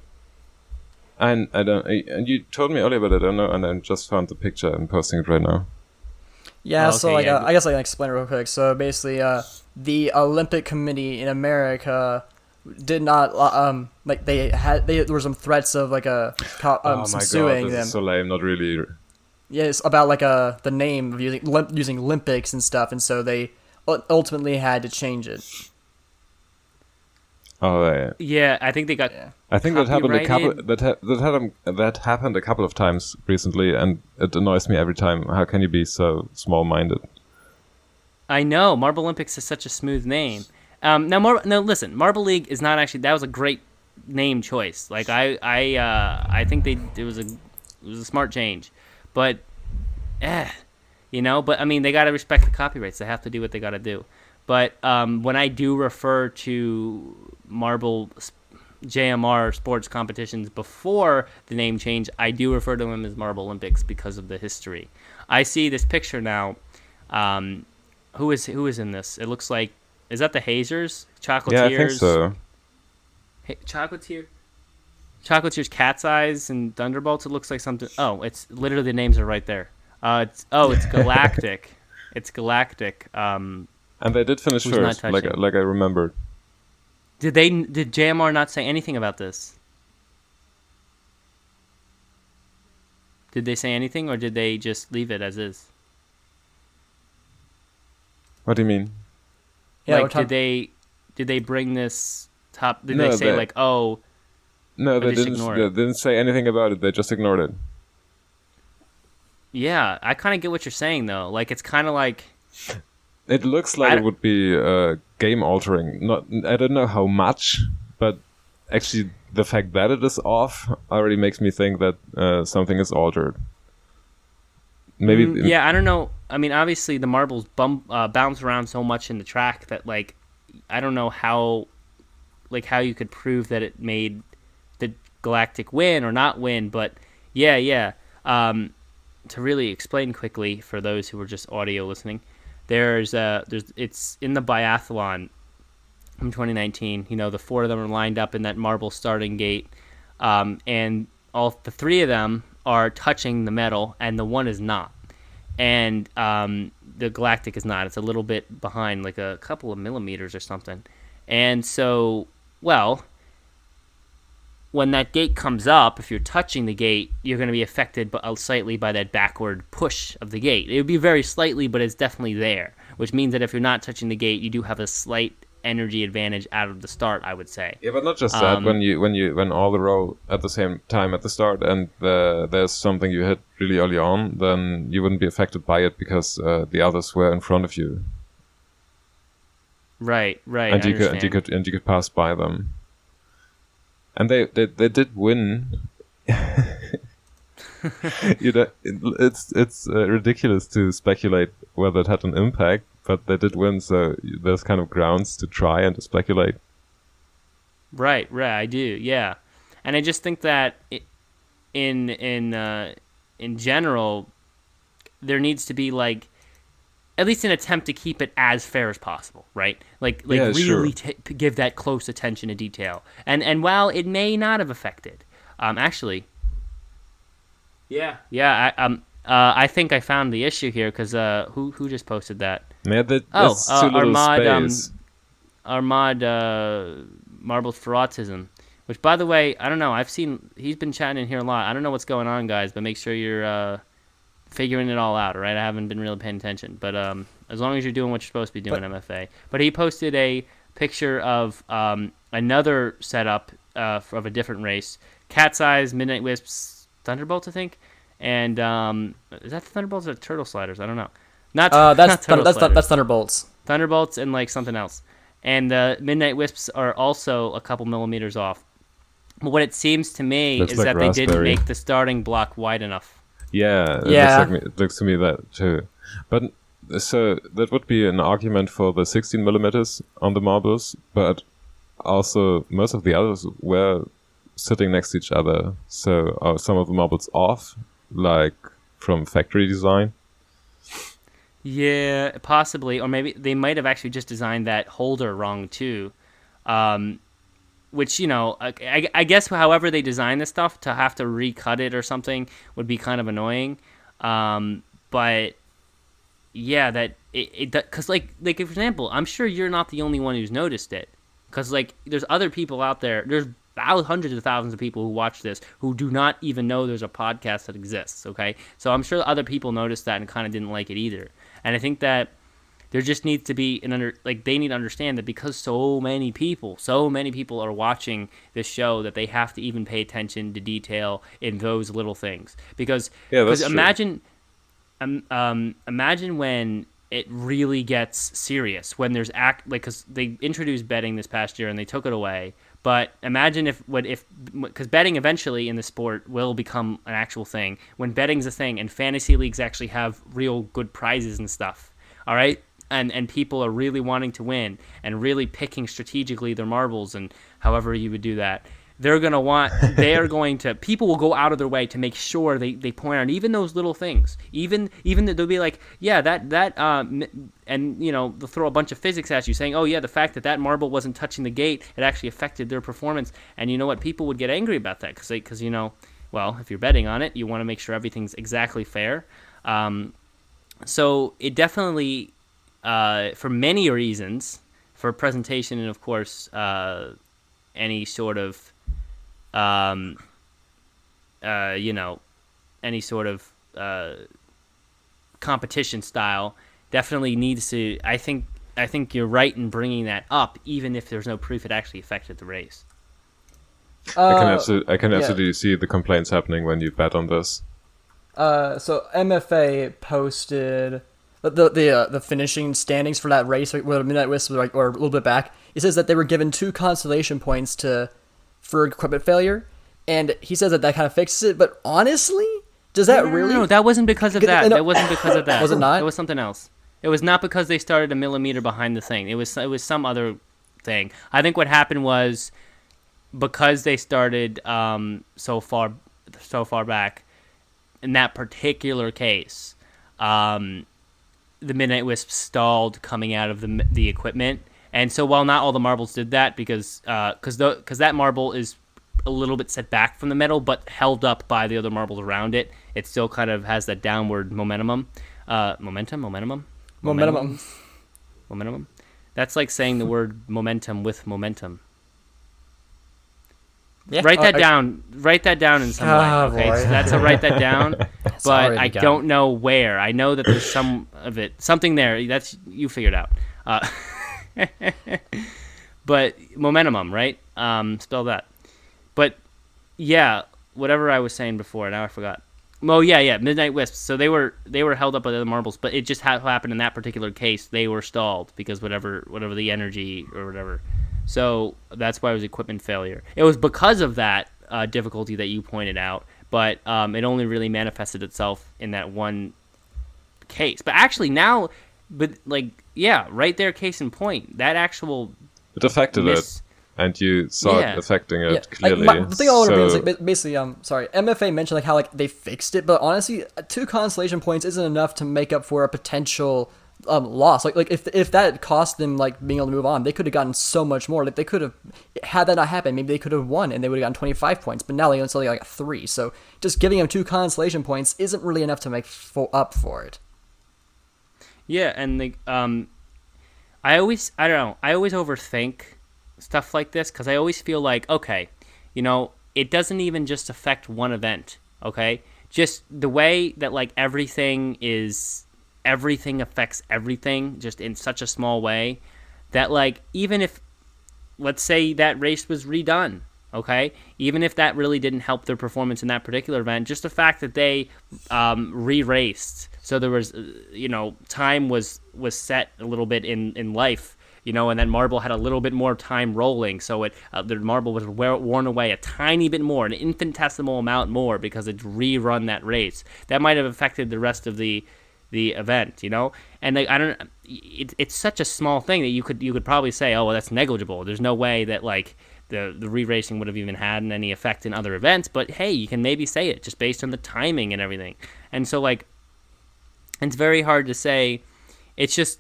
And I don't. And you told me earlier, but I don't know. And I just found the picture and posting it right now. Yeah, Okay, so yeah. I guess I can explain it real quick. So basically, the Olympic Committee in America did not there were some threats of Oh my some god, suing this them. is so lame. Not really. Yes, about the name of using Olympics and stuff, and so they ultimately had to change it. Oh, yeah. Yeah, I think they got. Yeah. I think that happened Copyrighted. that happened a couple of times recently, and it annoys me every time. How can you be so small-minded? I know Marble Olympics is such a smooth name. Now, listen, Marble League is not actually. That was a great name choice. Like I think it was a smart change, but, But I mean, they got to respect the copyrights. They have to do what they got to do. But when I do refer to Marble JMR sports competitions before the name change, I do refer to them as Marble Olympics because of the history. I see this picture now. Who is in this? It looks like, is that the Hazers? Chocolatiers? Yeah, I think so. Chocolatiers, Cat's Eyes, and Thunderbolts. It looks like something. Oh, it's literally the names are right there. It's Galactic. It's Galactic. And they did finish Who's not first, touching? like I remembered. Did JMR not say anything about this? Did they say anything, or did they just leave it as is? What do you mean? Yeah, like, did they bring this top? Did No, they say they- like, oh? No, they just didn't. ignore They it? didn't say anything about it. They just ignored it. Yeah, I kind of get what you're saying though. Like, it's kind of like. It looks like it would be game altering. Not, I don't know how much, but actually, the fact that it is off already makes me think that something is altered. Maybe. Yeah, I don't know. I mean, obviously the marbles bounce around so much in the track that, like, I don't know how you could prove that it made the Galactic win or not win. But yeah. To really explain quickly for those who were just audio listening, it's in the biathlon from 2019. The four of them are lined up in that marble starting gate, and all the three of them are touching the medal, and the one is not. And the Galactic is not. It's a little bit behind, like a couple of millimeters or something. And so, when that gate comes up, if you're touching the gate, you're going to be affected slightly by that backward push of the gate. It would be very slightly, but it's definitely there, which means that if you're not touching the gate, you do have a slight energy advantage out of the start, I would say. Yeah, but not just that. When all the roll at the same time at the start, and there's something you hit really early on, then you wouldn't be affected by it because the others were in front of you. Right. And you could pass by them. And they did win. It's ridiculous to speculate whether it had an impact, but they did win, so there's kind of grounds to try and to speculate. Right, I do, yeah. And I just think that in general, there needs to be, like, at least an attempt to keep it as fair as possible, right? Like Yeah, really sure. Give that close attention to detail. And while it may not have affected, actually, I think I found the issue here because who just posted that? Yeah, that's too little space. Armad Marbles for Autism, which, by the way, I don't know. He's been chatting in here a lot. I don't know what's going on, guys, but make sure you're figuring it all out, all right? I haven't been really paying attention, but as long as you're doing what you're supposed to be doing, MFA. But he posted a picture of another setup of a different race: Cat's Eyes, Midnight Wisps, Thunderbolts, I think. And is that the Thunderbolts or Turtle Sliders? I don't know. Not Turtle Sliders. That's Thunderbolts. Thunderbolts and like something else. And the Midnight Wisps are also a couple millimeters off. But what it seems to me Looks is like that they didn't raspberry. make the starting block wide enough. Yeah, it looks to me that too. But so that would be an argument for the 16 millimeters on the marbles, but also most of the others were sitting next to each other. So are some of the marbles off, like from factory design? Yeah, possibly. Or maybe they might have actually just designed that holder wrong too. Which, I guess however they design this stuff, to have to recut it or something would be kind of annoying. But yeah, that because like for example, I'm sure you're not the only one who's noticed it, because like there's other people out there. There's hundreds of thousands of people who watch this who do not even know there's a podcast that exists. Okay, so I'm sure other people noticed that and kind of didn't like it either. And I think that There just needs to be they need to understand that because so many people are watching this show that they have to even pay attention to detail in those little things. Because imagine when it really gets serious, when there's because they introduced betting this past year and they took it away. But imagine because betting eventually in the sport will become an actual thing. When betting's a thing and fantasy leagues actually have real good prizes and stuff. All right. And people are really wanting to win and really picking strategically their marbles and however you would do that. People will go out of their way to make sure they point out even those little things. Even that they'll be like, yeah, and they'll throw a bunch of physics at you saying, oh yeah, the fact that marble wasn't touching the gate, it actually affected their performance. And you know what? People would get angry about that because if you're betting on it, you want to make sure everything's exactly fair. So it definitely, for many reasons, for presentation and of course any sort of any sort of competition style definitely needs to. I think you're right in bringing that up, even if there's no proof it actually affected the race. I can absolutely see the complaints happening when you bet on this. So MFA posted the finishing standings for that race where Midnight Wisp was or a little bit back. It says that they were given 2 consolation points for equipment failure, and he says that kind of fixes it. But honestly, does that really? No, that wasn't because of that. That wasn't because of that. Was it not? It was something else. It was not because they started a millimeter behind the thing. It was some other thing. I think what happened was because they started so far back in that particular case, the Midnight Wisp stalled coming out of the equipment. And so while not all the marbles did that, because that marble is a little bit set back from the middle, but held up by the other marbles around it, it still kind of has that downward momentum. Momentum. That's like saying the word momentum with momentum. Yeah. Write that down in some way. Okay, so that's a write that down. But I don't know where. I know that there's something there. That's you figured out. But momentum, right? Spell that. But yeah, whatever I was saying before, now I forgot. Oh yeah, Midnight Wisps. So they were held up by the other marbles, but it just happened in that particular case. They were stalled because whatever the energy or whatever. So that's why it was equipment failure. It was because of that difficulty that you pointed out, but it only really manifested itself in that one case. But actually now, right there, case in point, that actual it affected it, and you saw it affecting it clearly. The thing I want to bring is basically, MFA mentioned how they fixed it, but honestly, 2 consolation points isn't enough to make up for a potential loss. If that cost them being able to move on, they could have gotten so much more. They could have, had that not happened, maybe they could have won and they would have gotten 25 points. But now they only got 3. So just giving them 2 consolation points isn't really enough to make up for it. Yeah, and I always overthink stuff like this because I always feel like, okay, it doesn't even just affect one event. Okay, just the way that everything affects everything just in such a small way that even if, let's say, that race was redone, okay, even if that really didn't help their performance in that particular event, just the fact that they re-raced, so there was time was set a little bit in life, and then marble had a little bit more time rolling, so the marble was worn away a tiny bit more, an infinitesimal amount more, because it rerun that race. That might have affected the rest of the event, and it's such a small thing that you could probably say, oh well, that's negligible. There's no way that the re-racing would have even had any effect in other events, but hey, you can maybe say it just based on the timing and everything. And so it's very hard to say. It's just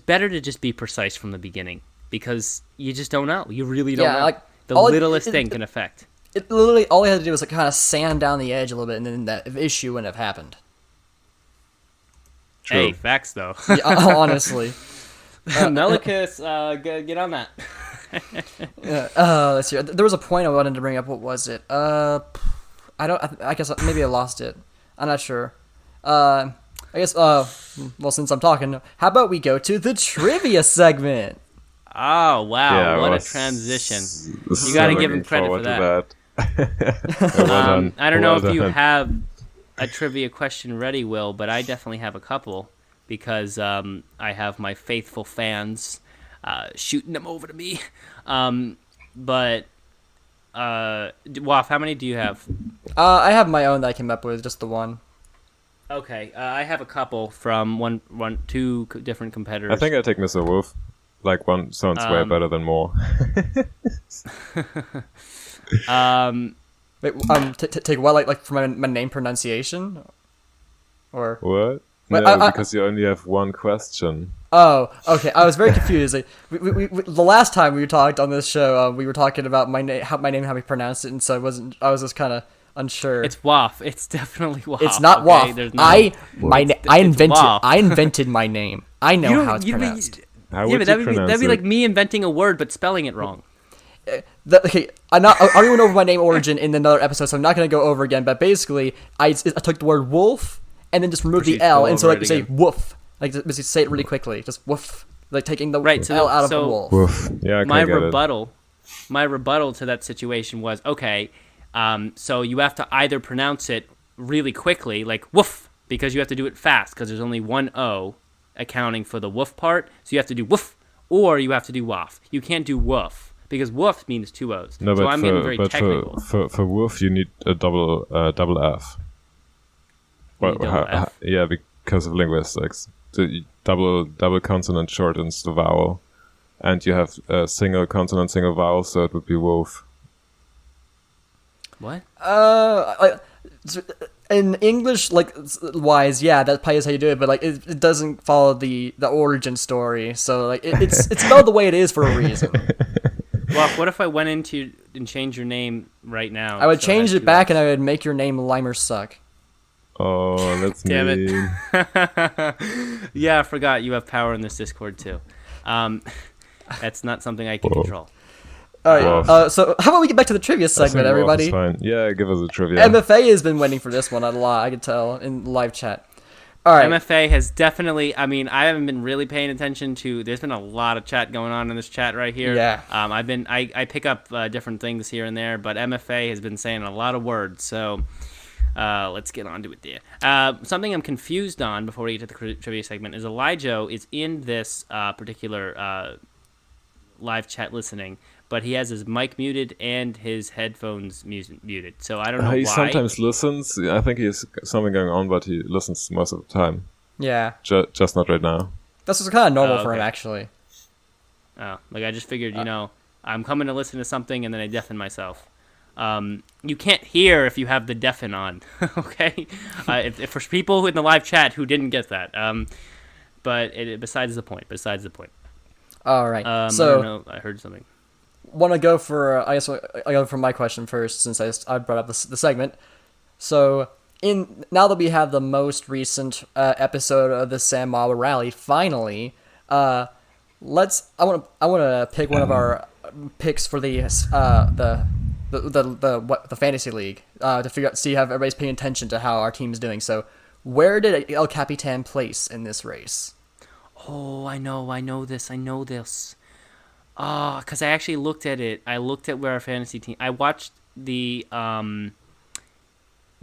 better to just be precise from the beginning, because you just don't know. You really don't know. The littlest thing can affect. It literally, all he had to do was kind of sand down the edge a little bit, and then that issue wouldn't have happened. True. Hey, facts though. Yeah, honestly. Melicus, get on that. Let's see. There was a point I wanted to bring up. What was it? I guess maybe I lost it. I'm not sure. I guess Well, since I'm talking, how about we go to the trivia segment? Oh wow, Yeah, what a was transition! so You got to give him looking credit for forward that. to that. Well done. I don't know Well if you done. have a trivia question ready, Will, but I definitely have a couple because I have my faithful fans shooting them over to me. But Waff, how many do you have? I have my own that I came up with, just the one. Okay, I have a couple from two different competitors. I think I take Mr. Wolf. Like one sounds way better than more. Wait, take what, like for my name pronunciation, or What? Wait, No, because you only have one question. oh, okay. I was very confused. Like, we the last time we talked on this show, we were talking about my name, how we pronounce it, and so I was just kind of unsure. It's Waff. It's definitely Waff. It's not okay? Waff. There's no, I Waff. invented my name. I know how it's pronounced. How Yeah, would but that'd you be pronounce like it? me inventing a word but spelling it wrong. Okay, I already went over my name origin in another episode, so I'm not gonna go over again. But basically, I took the word wolf and then just removed the Proceed to L, go and so over like it say again. woof, like just say it really quickly, just woof, like taking the Right, so L out of so- a wolf. Woof. Yeah, I my can get rebuttal to that situation was okay. So you have to either pronounce it really quickly, like woof, because you have to do it fast because there's only one O accounting for the woof part. So you have to do woof, or you have to do waff. You can't do woof because woof means two O's. No, so but I'm getting very technical. for wolf you need a double F. You need double F? Yeah, because of linguistics. The double consonant shortens the vowel, and you have a single consonant, single vowel, so it would be wolf. What? In English, like wise, yeah, that probably is how you do it. But like, it doesn't follow the origin story. So like, it's spelled the way it is for a reason. Well, what if I went into and changed your name right now? I would so change had it two back, Fs? and I would make your name Limer Suck. Oh, that's Damn it. mean. Yeah, I forgot you have power in this Discord too. That's not something I can Whoa. control. All right. Wow. So how about we get back to the trivia I think segment, wolf everybody? is fine. Yeah, give us a trivia. MFA has been waiting for this one a lot. I could tell in live chat. All right. MFA has definitely. I mean, I haven't been really paying attention to. There's been a lot of chat going on in this chat right here. Yeah. I pick up different things here and there, but MFA has been saying a lot of words. So let's get on to it there. Something I'm confused on before we get to the trivia segment is Elijah is in this particular live chat listening, but he has his mic muted and his headphones muted. So I don't know He why. sometimes listens. I think he has something going on, but he listens most of the time. Yeah. Just not right now. This is kind of normal for him, okay. actually. Oh, like I just figured, I'm coming to listen to something and then I deafen myself. You can't hear if you have the deafen on, okay? If for people in the live chat who didn't get that. But besides the point. All right. I So don't know. I heard something. want to go for I guess I go for my question first since I brought up the segment. So now that we have the most recent episode of the San Marble Rally, finally, I want to pick one of our picks for the fantasy league to see how everybody's paying attention to how our team's doing. So where did El Capitan place in this race? Oh, I know this. Because I actually looked at it. I looked at where our fantasy team. I watched the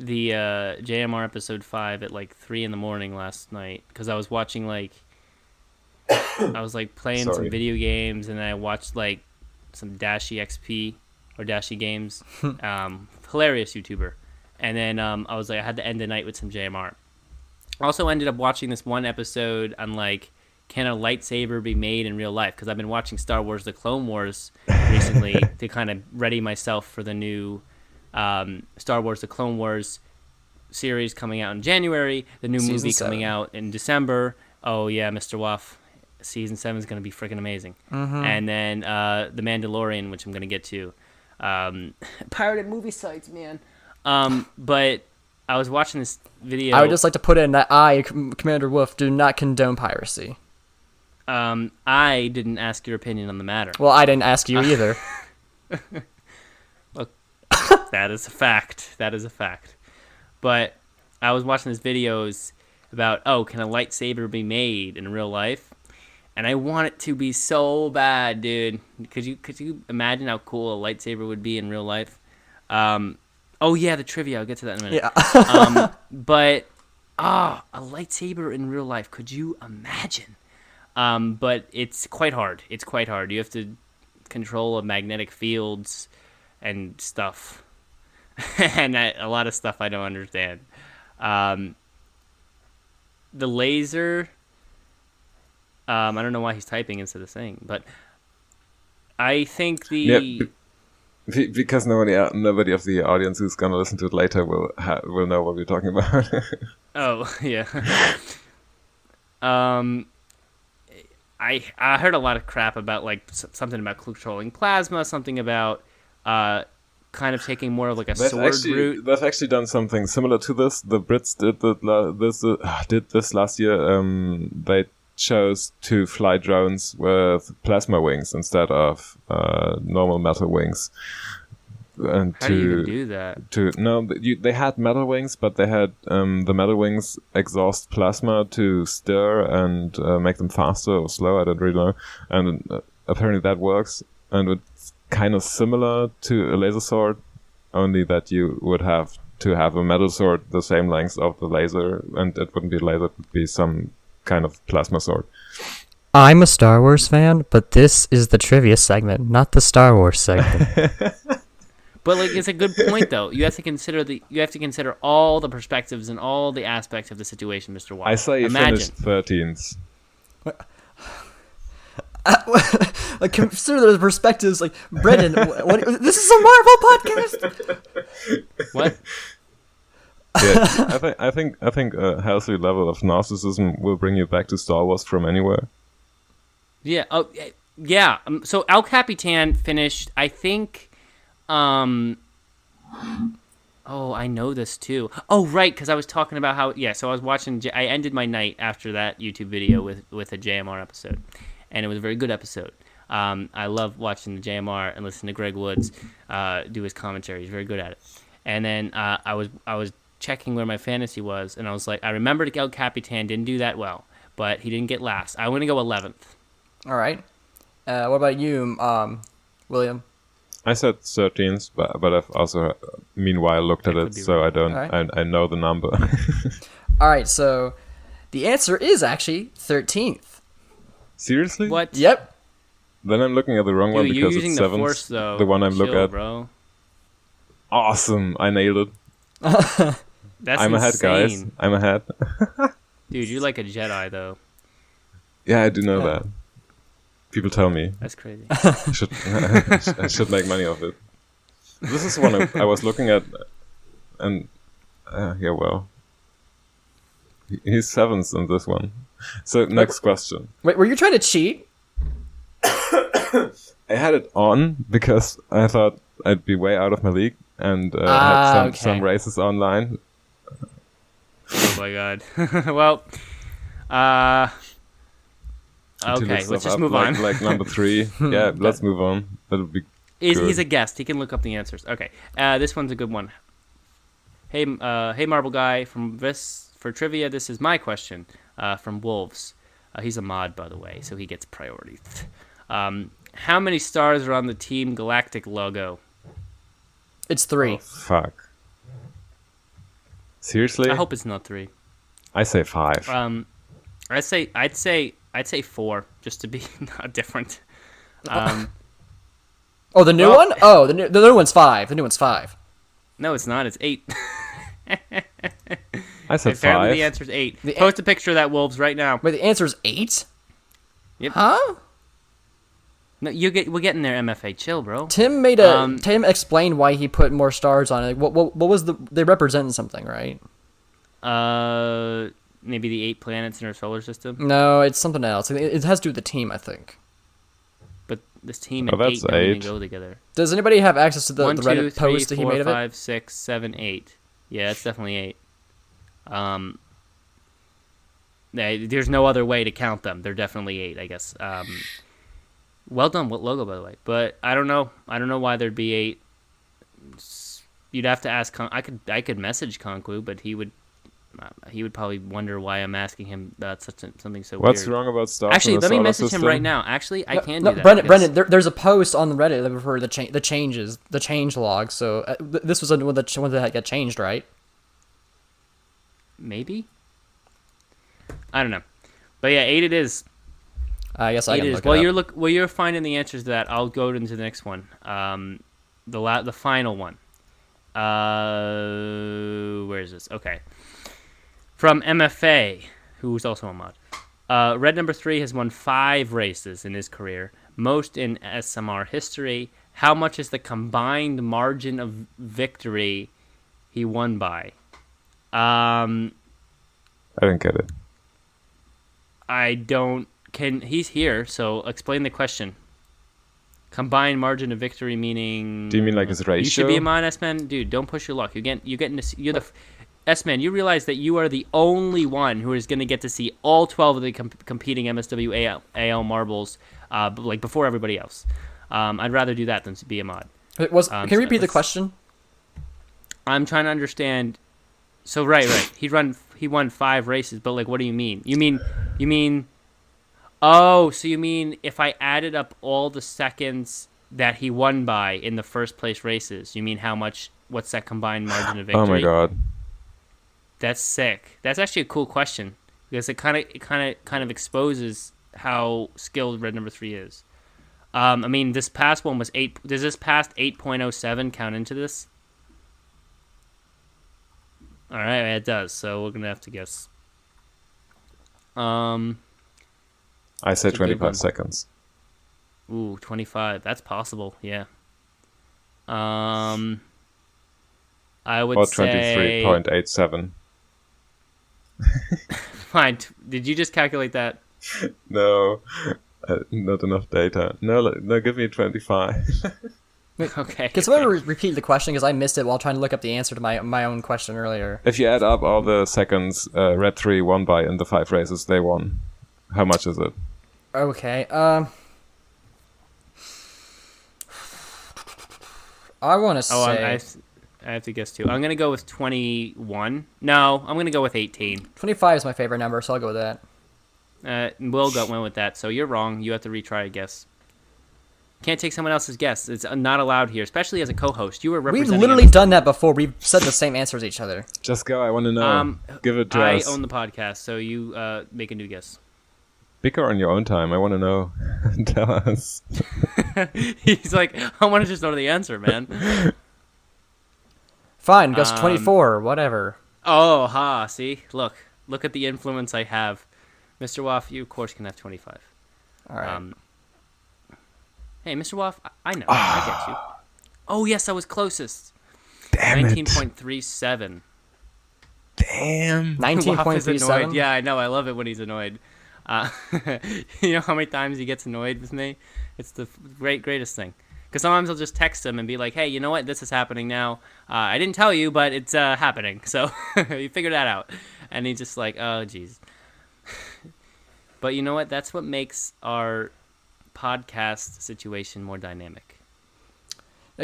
JMR episode 5 at like 3 a.m. last night because I was watching I was playing some Sorry. video games and then I watched some Dashi XP or Dashi Games, hilarious YouTuber, and then I was I had to end the night with some JMR. Also ended up watching this one episode on can a lightsaber be made in real life? Because I've been watching Star Wars: The Clone Wars recently to kind of ready myself for the new Star Wars: The Clone Wars series coming out in January, the new Season movie 7. coming out in December. Oh yeah, Mr. Waff, Season 7 is going to be freaking amazing. Mm-hmm. And then The Mandalorian, which I'm going to get to. Pirated movie sites, man. But I was watching this video. I would just like to put in that Commander Wolf, do not condone piracy. I didn't ask your opinion on the matter. Well, I didn't ask you either. Look, that is a fact. But I was watching these videos about, oh, can a lightsaber be made in real life? And I want it to be so bad, dude. Could you imagine how cool a lightsaber would be in real life? Oh yeah, the trivia. I'll get to that in a minute. Yeah. But a lightsaber in real life. Could you imagine? But it's quite hard. It's quite hard. You have to control magnetic fields and stuff, and a lot of stuff I don't understand. The laser. I don't know why he's typing instead of saying, but I think because nobody of the audience who's gonna listen to it later will know what we're talking about. Oh yeah. I heard a lot of crap about like something about controlling plasma, something about kind of taking more of like a sword route. They've actually done something similar to this. The Brits did this last year. They chose to fly drones with plasma wings instead of normal metal wings. And How do you even do that? They had metal wings, but they had the metal wings exhaust plasma to stir and make them faster or slower. I don't really know. And apparently that works. And it's kind of similar to a laser sword, only that you would have to have a metal sword the same length of the laser, and it wouldn't be a laser; it would be some kind of plasma sword. I'm a Star Wars fan, but this is the trivia segment, not the Star Wars segment. But like, it's a good point though. You have to consider all the perspectives and all the aspects of the situation, Mr. Watt. I say you finished 13th. Like, consider the perspectives. Like, Brendan, this is a Marvel podcast. What? Yeah, I think a healthy level of narcissism will bring you back to Star Wars from anywhere. Yeah. Oh, yeah. So El Capitan finished, I think. Oh, I know this too. Oh, right, because I was talking about how. Yeah. So I was watching. I ended my night after that YouTube video with a JMR episode, and it was a very good episode. I love watching the JMR and listening to Greg Woods do his commentary. He's very good at it. And then I was checking where my fantasy was, and I was like, I remembered El Capitan didn't do that well, but he didn't get last. I want to go 11th. All right. What about you, William? I said 13th, but I've also meanwhile looked at it, so I don't. Right. I know the number. All right, so the answer is actually 13th. Seriously? What? Yep. Then I'm looking at the wrong one because it's 7th. Force, though. The one I'm looking at. Bro. Awesome! I nailed it. I'm ahead, guys. I'm ahead. Dude, you're like a Jedi, though. Yeah, I do know that. People tell me. That's crazy. I should make money off it. This is one I was looking at, and yeah, well, he's 7th in this one. So next question. Wait, were you trying to cheat? I had it on because I thought I'd be way out of my league and had some races online. Oh my god. Well, okay, let's just move on. Like number 3. Yeah, let's move on. That'll be good. He's a guest. He can look up the answers. Okay, this one's a good one. Hey, Marble Guy, for trivia, this is my question from Wolves. He's a mod, by the way, so he gets priority. How many stars are on the Team Galactic logo? It's 3. Oh, fuck. Seriously? I hope it's not 3. I say 5. I'd say 4, just to be not different. Oh, the new one? Oh, the new one's 5. The new one's 5. No, it's not. It's 8. I said 5. Apparently the answer's 8. Post a picture of that, Wolves, right now. Wait, the answer's 8? Yep. Huh? No, we're getting there, MFA. Chill, bro. Tim Tim explained why he put more stars on it. What was they represent something, right? Maybe the 8 planets in our solar system. No, it's something else. It has to do with the team, I think. But this team and 8 don't even go together. Does anybody have access to the 1, 2, Reddit 3, post that he 4, made of it? 5, 6, 7, 8. Yeah, it's definitely 8. There's no other way to count them. They're definitely 8, I guess. Well done. What logo, by the way? But I don't know. I don't know why there'd be 8. You'd have to ask. I could message Conku, but he would He would probably wonder why I'm asking him about something so What's weird. wrong about stuff Actually, in the let me solar message system? him right now. Actually, I can No, do that. Brendan, because- there's a post on the Reddit for the changes, the change log. So this was one that got changed, right? Maybe. I don't know, but yeah, 8 it is. I guess I 8 can it is. look While it up. you're finding the answers to that, I'll go into the next one. The final one. Where is this? Okay. From MFA, who's also a mod. Red number 3 has won 5 races in his career, most in SMR history. How much is the combined margin of victory he won by? I didn't get it. I don't. He's here, so explain the question. Combined margin of victory meaning. Do you mean like his ratio? You should be a mod, S-Man. Dude, don't push your luck. You're the S-Man. You realize that you are the only one who is going to get to see all 12 of the competing MSW AL marbles, like before everybody else. I'd rather do that than to be a mod. Can you repeat the question? I'm trying to understand. So right. He won 5 races, but like, what do you mean? You mean? Oh, so you mean if I added up all the seconds that he won by in the first place races, you mean how much? What's that combined margin of victory? Oh my god. That's sick. That's actually a cool question because it kind of exposes how skilled Red number 3 is. I mean, this past one was 8. Does this past 8.07 count into this? All right, it does. So we're gonna have to guess. I said It's a good 25 one. seconds. Ooh, 25. That's possible. Yeah. I would Or say 23.87. Fine. Did you just calculate that? No, not enough data. No, give me 25. Okay. Can someone repeat the question because I missed it while trying to look up the answer to my own question earlier? If you add up all the seconds Red 3 won by in the 5 races they won, how much is it? Okay. I want to Oh, say I have to guess too. I'm gonna go with 21. No, I'm gonna go with 18. 25 is my favorite number, so I'll go with that. Will went with that, so you're wrong. You have to retry a guess. Can't take someone else's guess. It's not allowed here, especially as a co-host. You were We've representing. literally done that before. We've said the same answer as each other. Just go, I want to know. Give it to I us. own the podcast, so you make a new guess. Bigger on your own time, I want to know. Tell us. He's like, I want to just know the answer, man. Fine, guess 24, whatever. Oh, ha! See, look at the influence I have, Mr. Waff. You of course can have 25. All right. Hey, Mr. Waff, I know. I get you. Oh, yes, I was closest. Damn 19.37. Damn. Waff is 19.37? annoyed. Yeah, I know. I love it when he's annoyed. You know how many times he gets annoyed with me? It's the greatest thing. Because sometimes I'll just text him and be like, hey, you know what? This is happening now. I didn't tell you, but it's happening. So you figure that out. And he's just like, oh, jeez. But you know what? That's what makes our podcast situation more dynamic.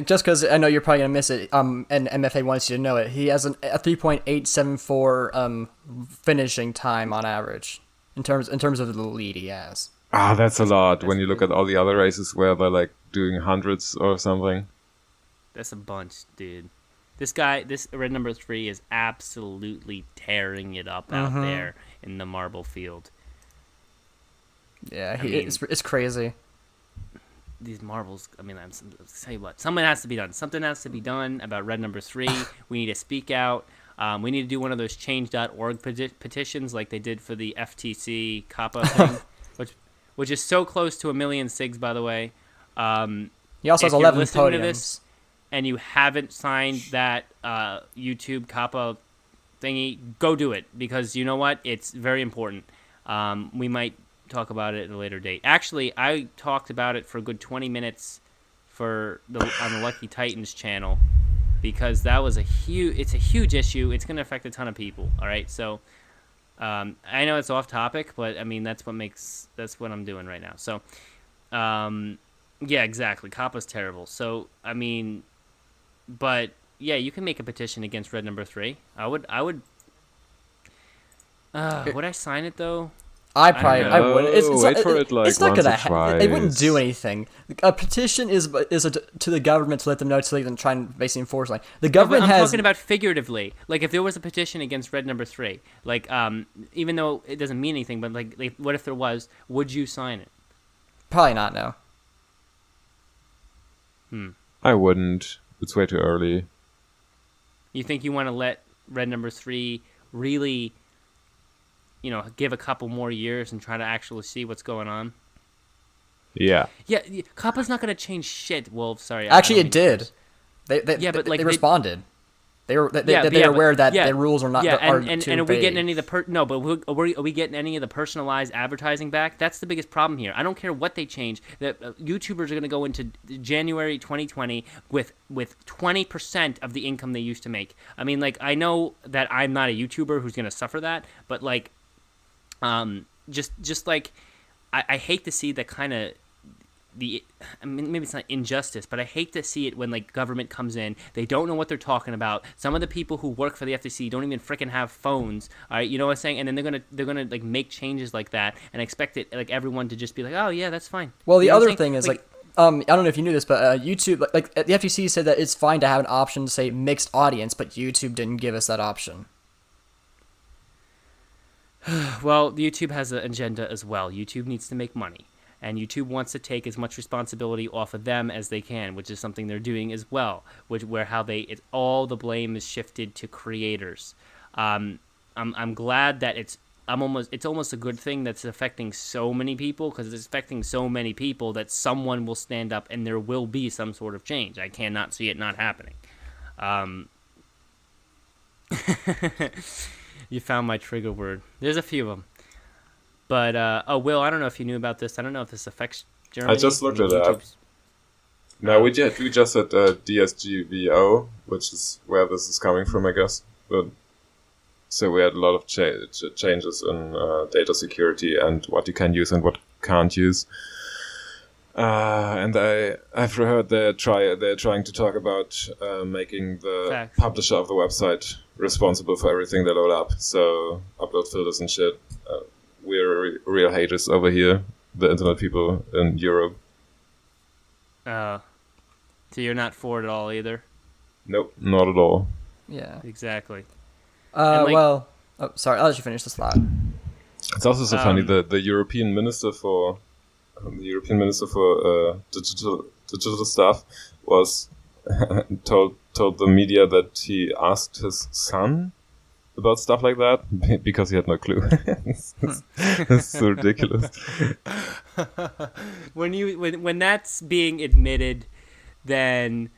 Just because I know you're probably going to miss it, and MFA wants you to know it, he has a 3.874 finishing time on average in terms of the lead he has. Ah, that's a lot when you look at all the other races where they're like doing hundreds or something. That's a bunch, dude. This Red number 3 is absolutely tearing it up out there in the marble field. Yeah, it's crazy. These marbles, I mean, I'll tell you what, something has to be done. Something has to be done about Red number 3. We need to speak out. We need to do one of those change.org petitions like they did for the FTC COPPA thing, which is so close to 1 million SIGs, by the way. He also has 11 podiums. And you haven't signed that YouTube COPPA thingy, go do it, because you know what? It's very important. We might talk about it at a later date. Actually, I talked about it for a good 20 minutes on the Lucky Titans channel, because that was it's a huge issue. It's going to affect a ton of people. All right, so I know it's off topic, but I mean that's what I'm doing right now. So yeah, exactly. COPPA's terrible. So I mean, but yeah, you can make a petition against Red number 3. I would Would I sign it though? I don't I know. wouldn't. Wait for it, like, it's not once gonna. or It wouldn't twice. do anything. A petition is to the government to let them know so they can try and basically enforce. Like the But government I'm has. talking about figuratively. Like if there was a petition against red number 3, like even though it doesn't mean anything, but like what if there was? Would you sign it? Probably not. No. I wouldn't. It's way too early. You think you want to let red number 3 really, give a couple more years and try to actually see what's going on? Yeah. Yeah, COPPA's not going to change shit, Wolf. Sorry. Actually, I don't it did. but They responded. They were aware that the rules are not. Yeah, are and too are we getting vague. any of the are we getting any of the personalized advertising back? That's the biggest problem here. I don't care what they change. That YouTubers are going to go into January 2020 with 20% of the income they used to make. I mean, like I know that I'm not a YouTuber who's going to suffer that, but like, just like I hate to see that kind of. I mean, maybe it's not injustice, but I hate to see it when like government comes in. They don't know what they're talking about. Some of the people who work for the FTC don't even freaking have phones. All right, you know what I'm saying? And then they're gonna like make changes like that and expect it like everyone to just be like, oh yeah, that's fine. Well, the You know what other I'm thing saying? is like I don't know if you knew this, but YouTube, like the FTC said that it's fine to have an option to say mixed audience, but YouTube didn't give us that option. Well, YouTube has an agenda as well. YouTube needs to make money. And YouTube wants to take as much responsibility off of them as they can, which is something they're doing as well. All the blame is shifted to creators. I'm glad that it's almost a good thing that's affecting so many people, because it's affecting so many people that someone will stand up and there will be some sort of change. I cannot see it not happening. You found my trigger word. There's a few of them. But, Will, I don't know if you knew about this. I don't know if this affects Germany. I just looked it up. No, we just said DSGVO, which is where this is coming from, I guess. But so we had a lot of changes in data security and what you can use and what can't use. And I've heard they're trying to talk about making the Facts. publisher of the website responsible for everything they load up. So upload filters and shit. We're real haters over here, the internet people in Europe. So you're not for it at all either? Nope, not at all. Yeah. Exactly. like- Well, sorry, I'll let you finish this thought. It's also so funny that the European Minister for digital stuff was told the media that he asked his son about stuff like that because he had no clue. It's so ridiculous. When that's being admitted, then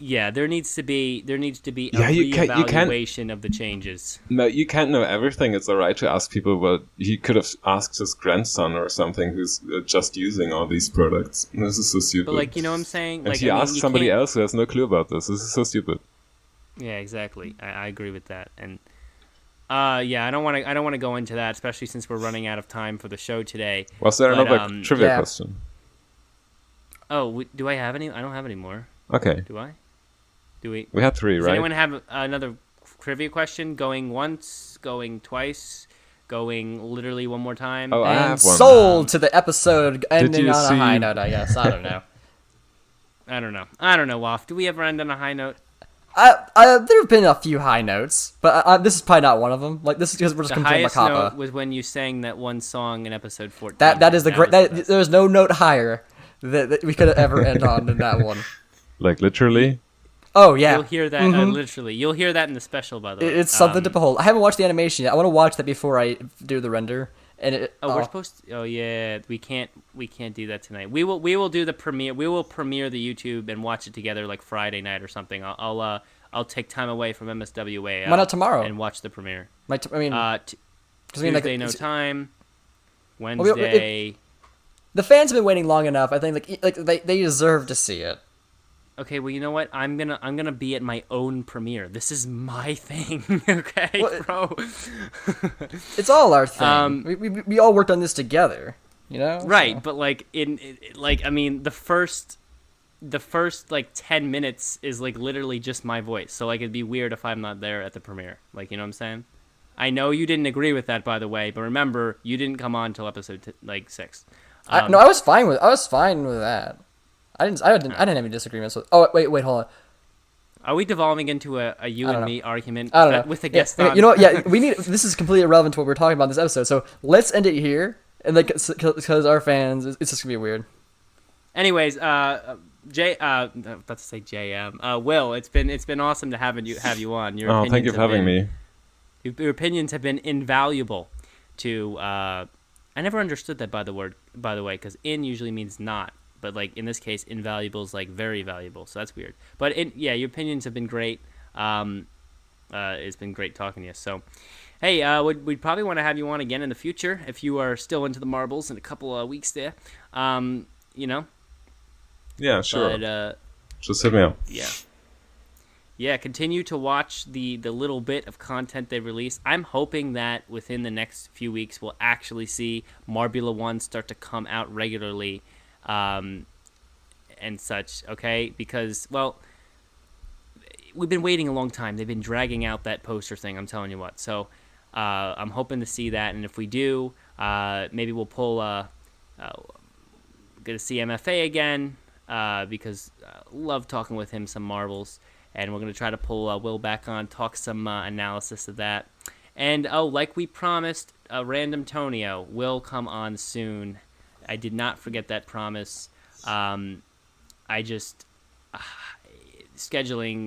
yeah, there needs to be a reevaluation of the changes. No, you can't know everything. It's alright to ask people, but he could have asked his grandson or something who's just using all these products. This is so stupid. But like, you know what I'm saying? And Like, he asked you somebody can't- else who has no clue about this. This is so stupid. Yeah, exactly. I agree with that. And yeah, I don't want to go into that, especially since we're running out of time for the show today. Was there But, another trivia yeah. question? Oh, do I have any? I don't have any more. Okay. Do I? Do we? We had 3, Does right? anyone have another trivia question? Going once, going twice, going literally one more time? Oh, I And have one. sold to the episode ending you on a see- high note, I guess. I don't know. I don't know, Woff. Do we ever end on a high note? There have been a few high notes, but this is probably not one of them. Like, this is because we're just The complaining about highest Kappa. note was when you sang that one song in episode 14. That is the great. was the best. There's no note higher that we could ever end on than that one. Like, literally? Oh yeah, You'll hear that literally. You'll hear that in the special, by the way. it's something to behold. I haven't watched the animation yet. I want to watch that before I do the render. And we're supposed to. Oh yeah, we can't do that tonight. We will do the premiere. We will premiere the YouTube and watch it together like Friday night or something. I'll take time away from MSWA. Why not tomorrow? And watch the premiere. I mean, Tuesday no time. Well, Wednesday. the fans have been waiting long enough. I think they deserve to see it. Okay, well, you know what? I'm gonna be at my own premiere. This is my thing, okay, Well, bro. It's all our thing. We all worked on this together, you know. Right, So. but like I mean, the first like 10 minutes is like literally just my voice. So like it'd be weird if I'm not there at the premiere. Like, you know what I'm saying? I know you didn't agree with that, by the way, but remember, you didn't come on until episode 6. No, I was fine with that. I didn't have any disagreements with. Oh wait, hold on. Are we devolving into a you I don't and know. me argument I don't know. with a guest Yeah, on? you know what? Yeah, we need. This is completely irrelevant to what we're talking about in this episode. So let's end it here, and like because our fans, it's just gonna be weird. Anyways, about to say JM. Will, it's been awesome to have you on. Your Thank you for having me. Your opinions have been invaluable to. I never understood that by the way, because in usually means not, but like in this case, invaluable is like very valuable. So that's weird. But your opinions have been great. It's been great talking to you. So, hey, we'd probably want to have you on again in the future if you are still into the marbles in a couple of weeks there. Yeah, sure. But, just hit me up. Yeah, continue to watch the little bit of content they release. I'm hoping that within the next few weeks we'll actually see Marbula 1 start to come out regularly and such, okay? Because, well, we've been waiting a long time. They've been dragging out that poster thing, I'm telling you what. So I'm hoping to see that, and if we do, maybe we'll pull get to see MFA again because love talking with him some marbles. And we're going to try to pull Will back on, talk some analysis of that. And, like we promised, Random Tonio will come on soon. I did not forget that promise. Scheduling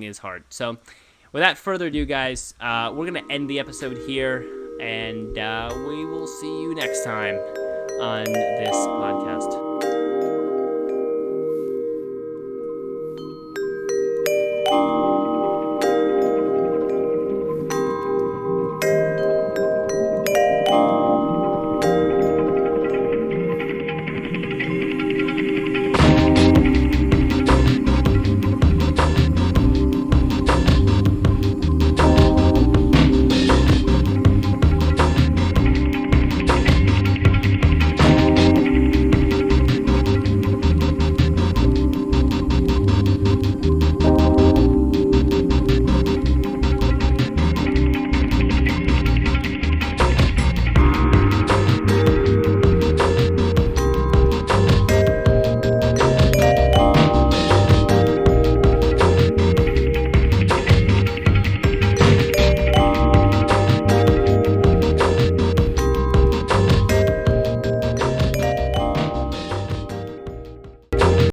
is hard. So, without further ado, guys, we're going to end the episode here. And we will see you next time on this podcast.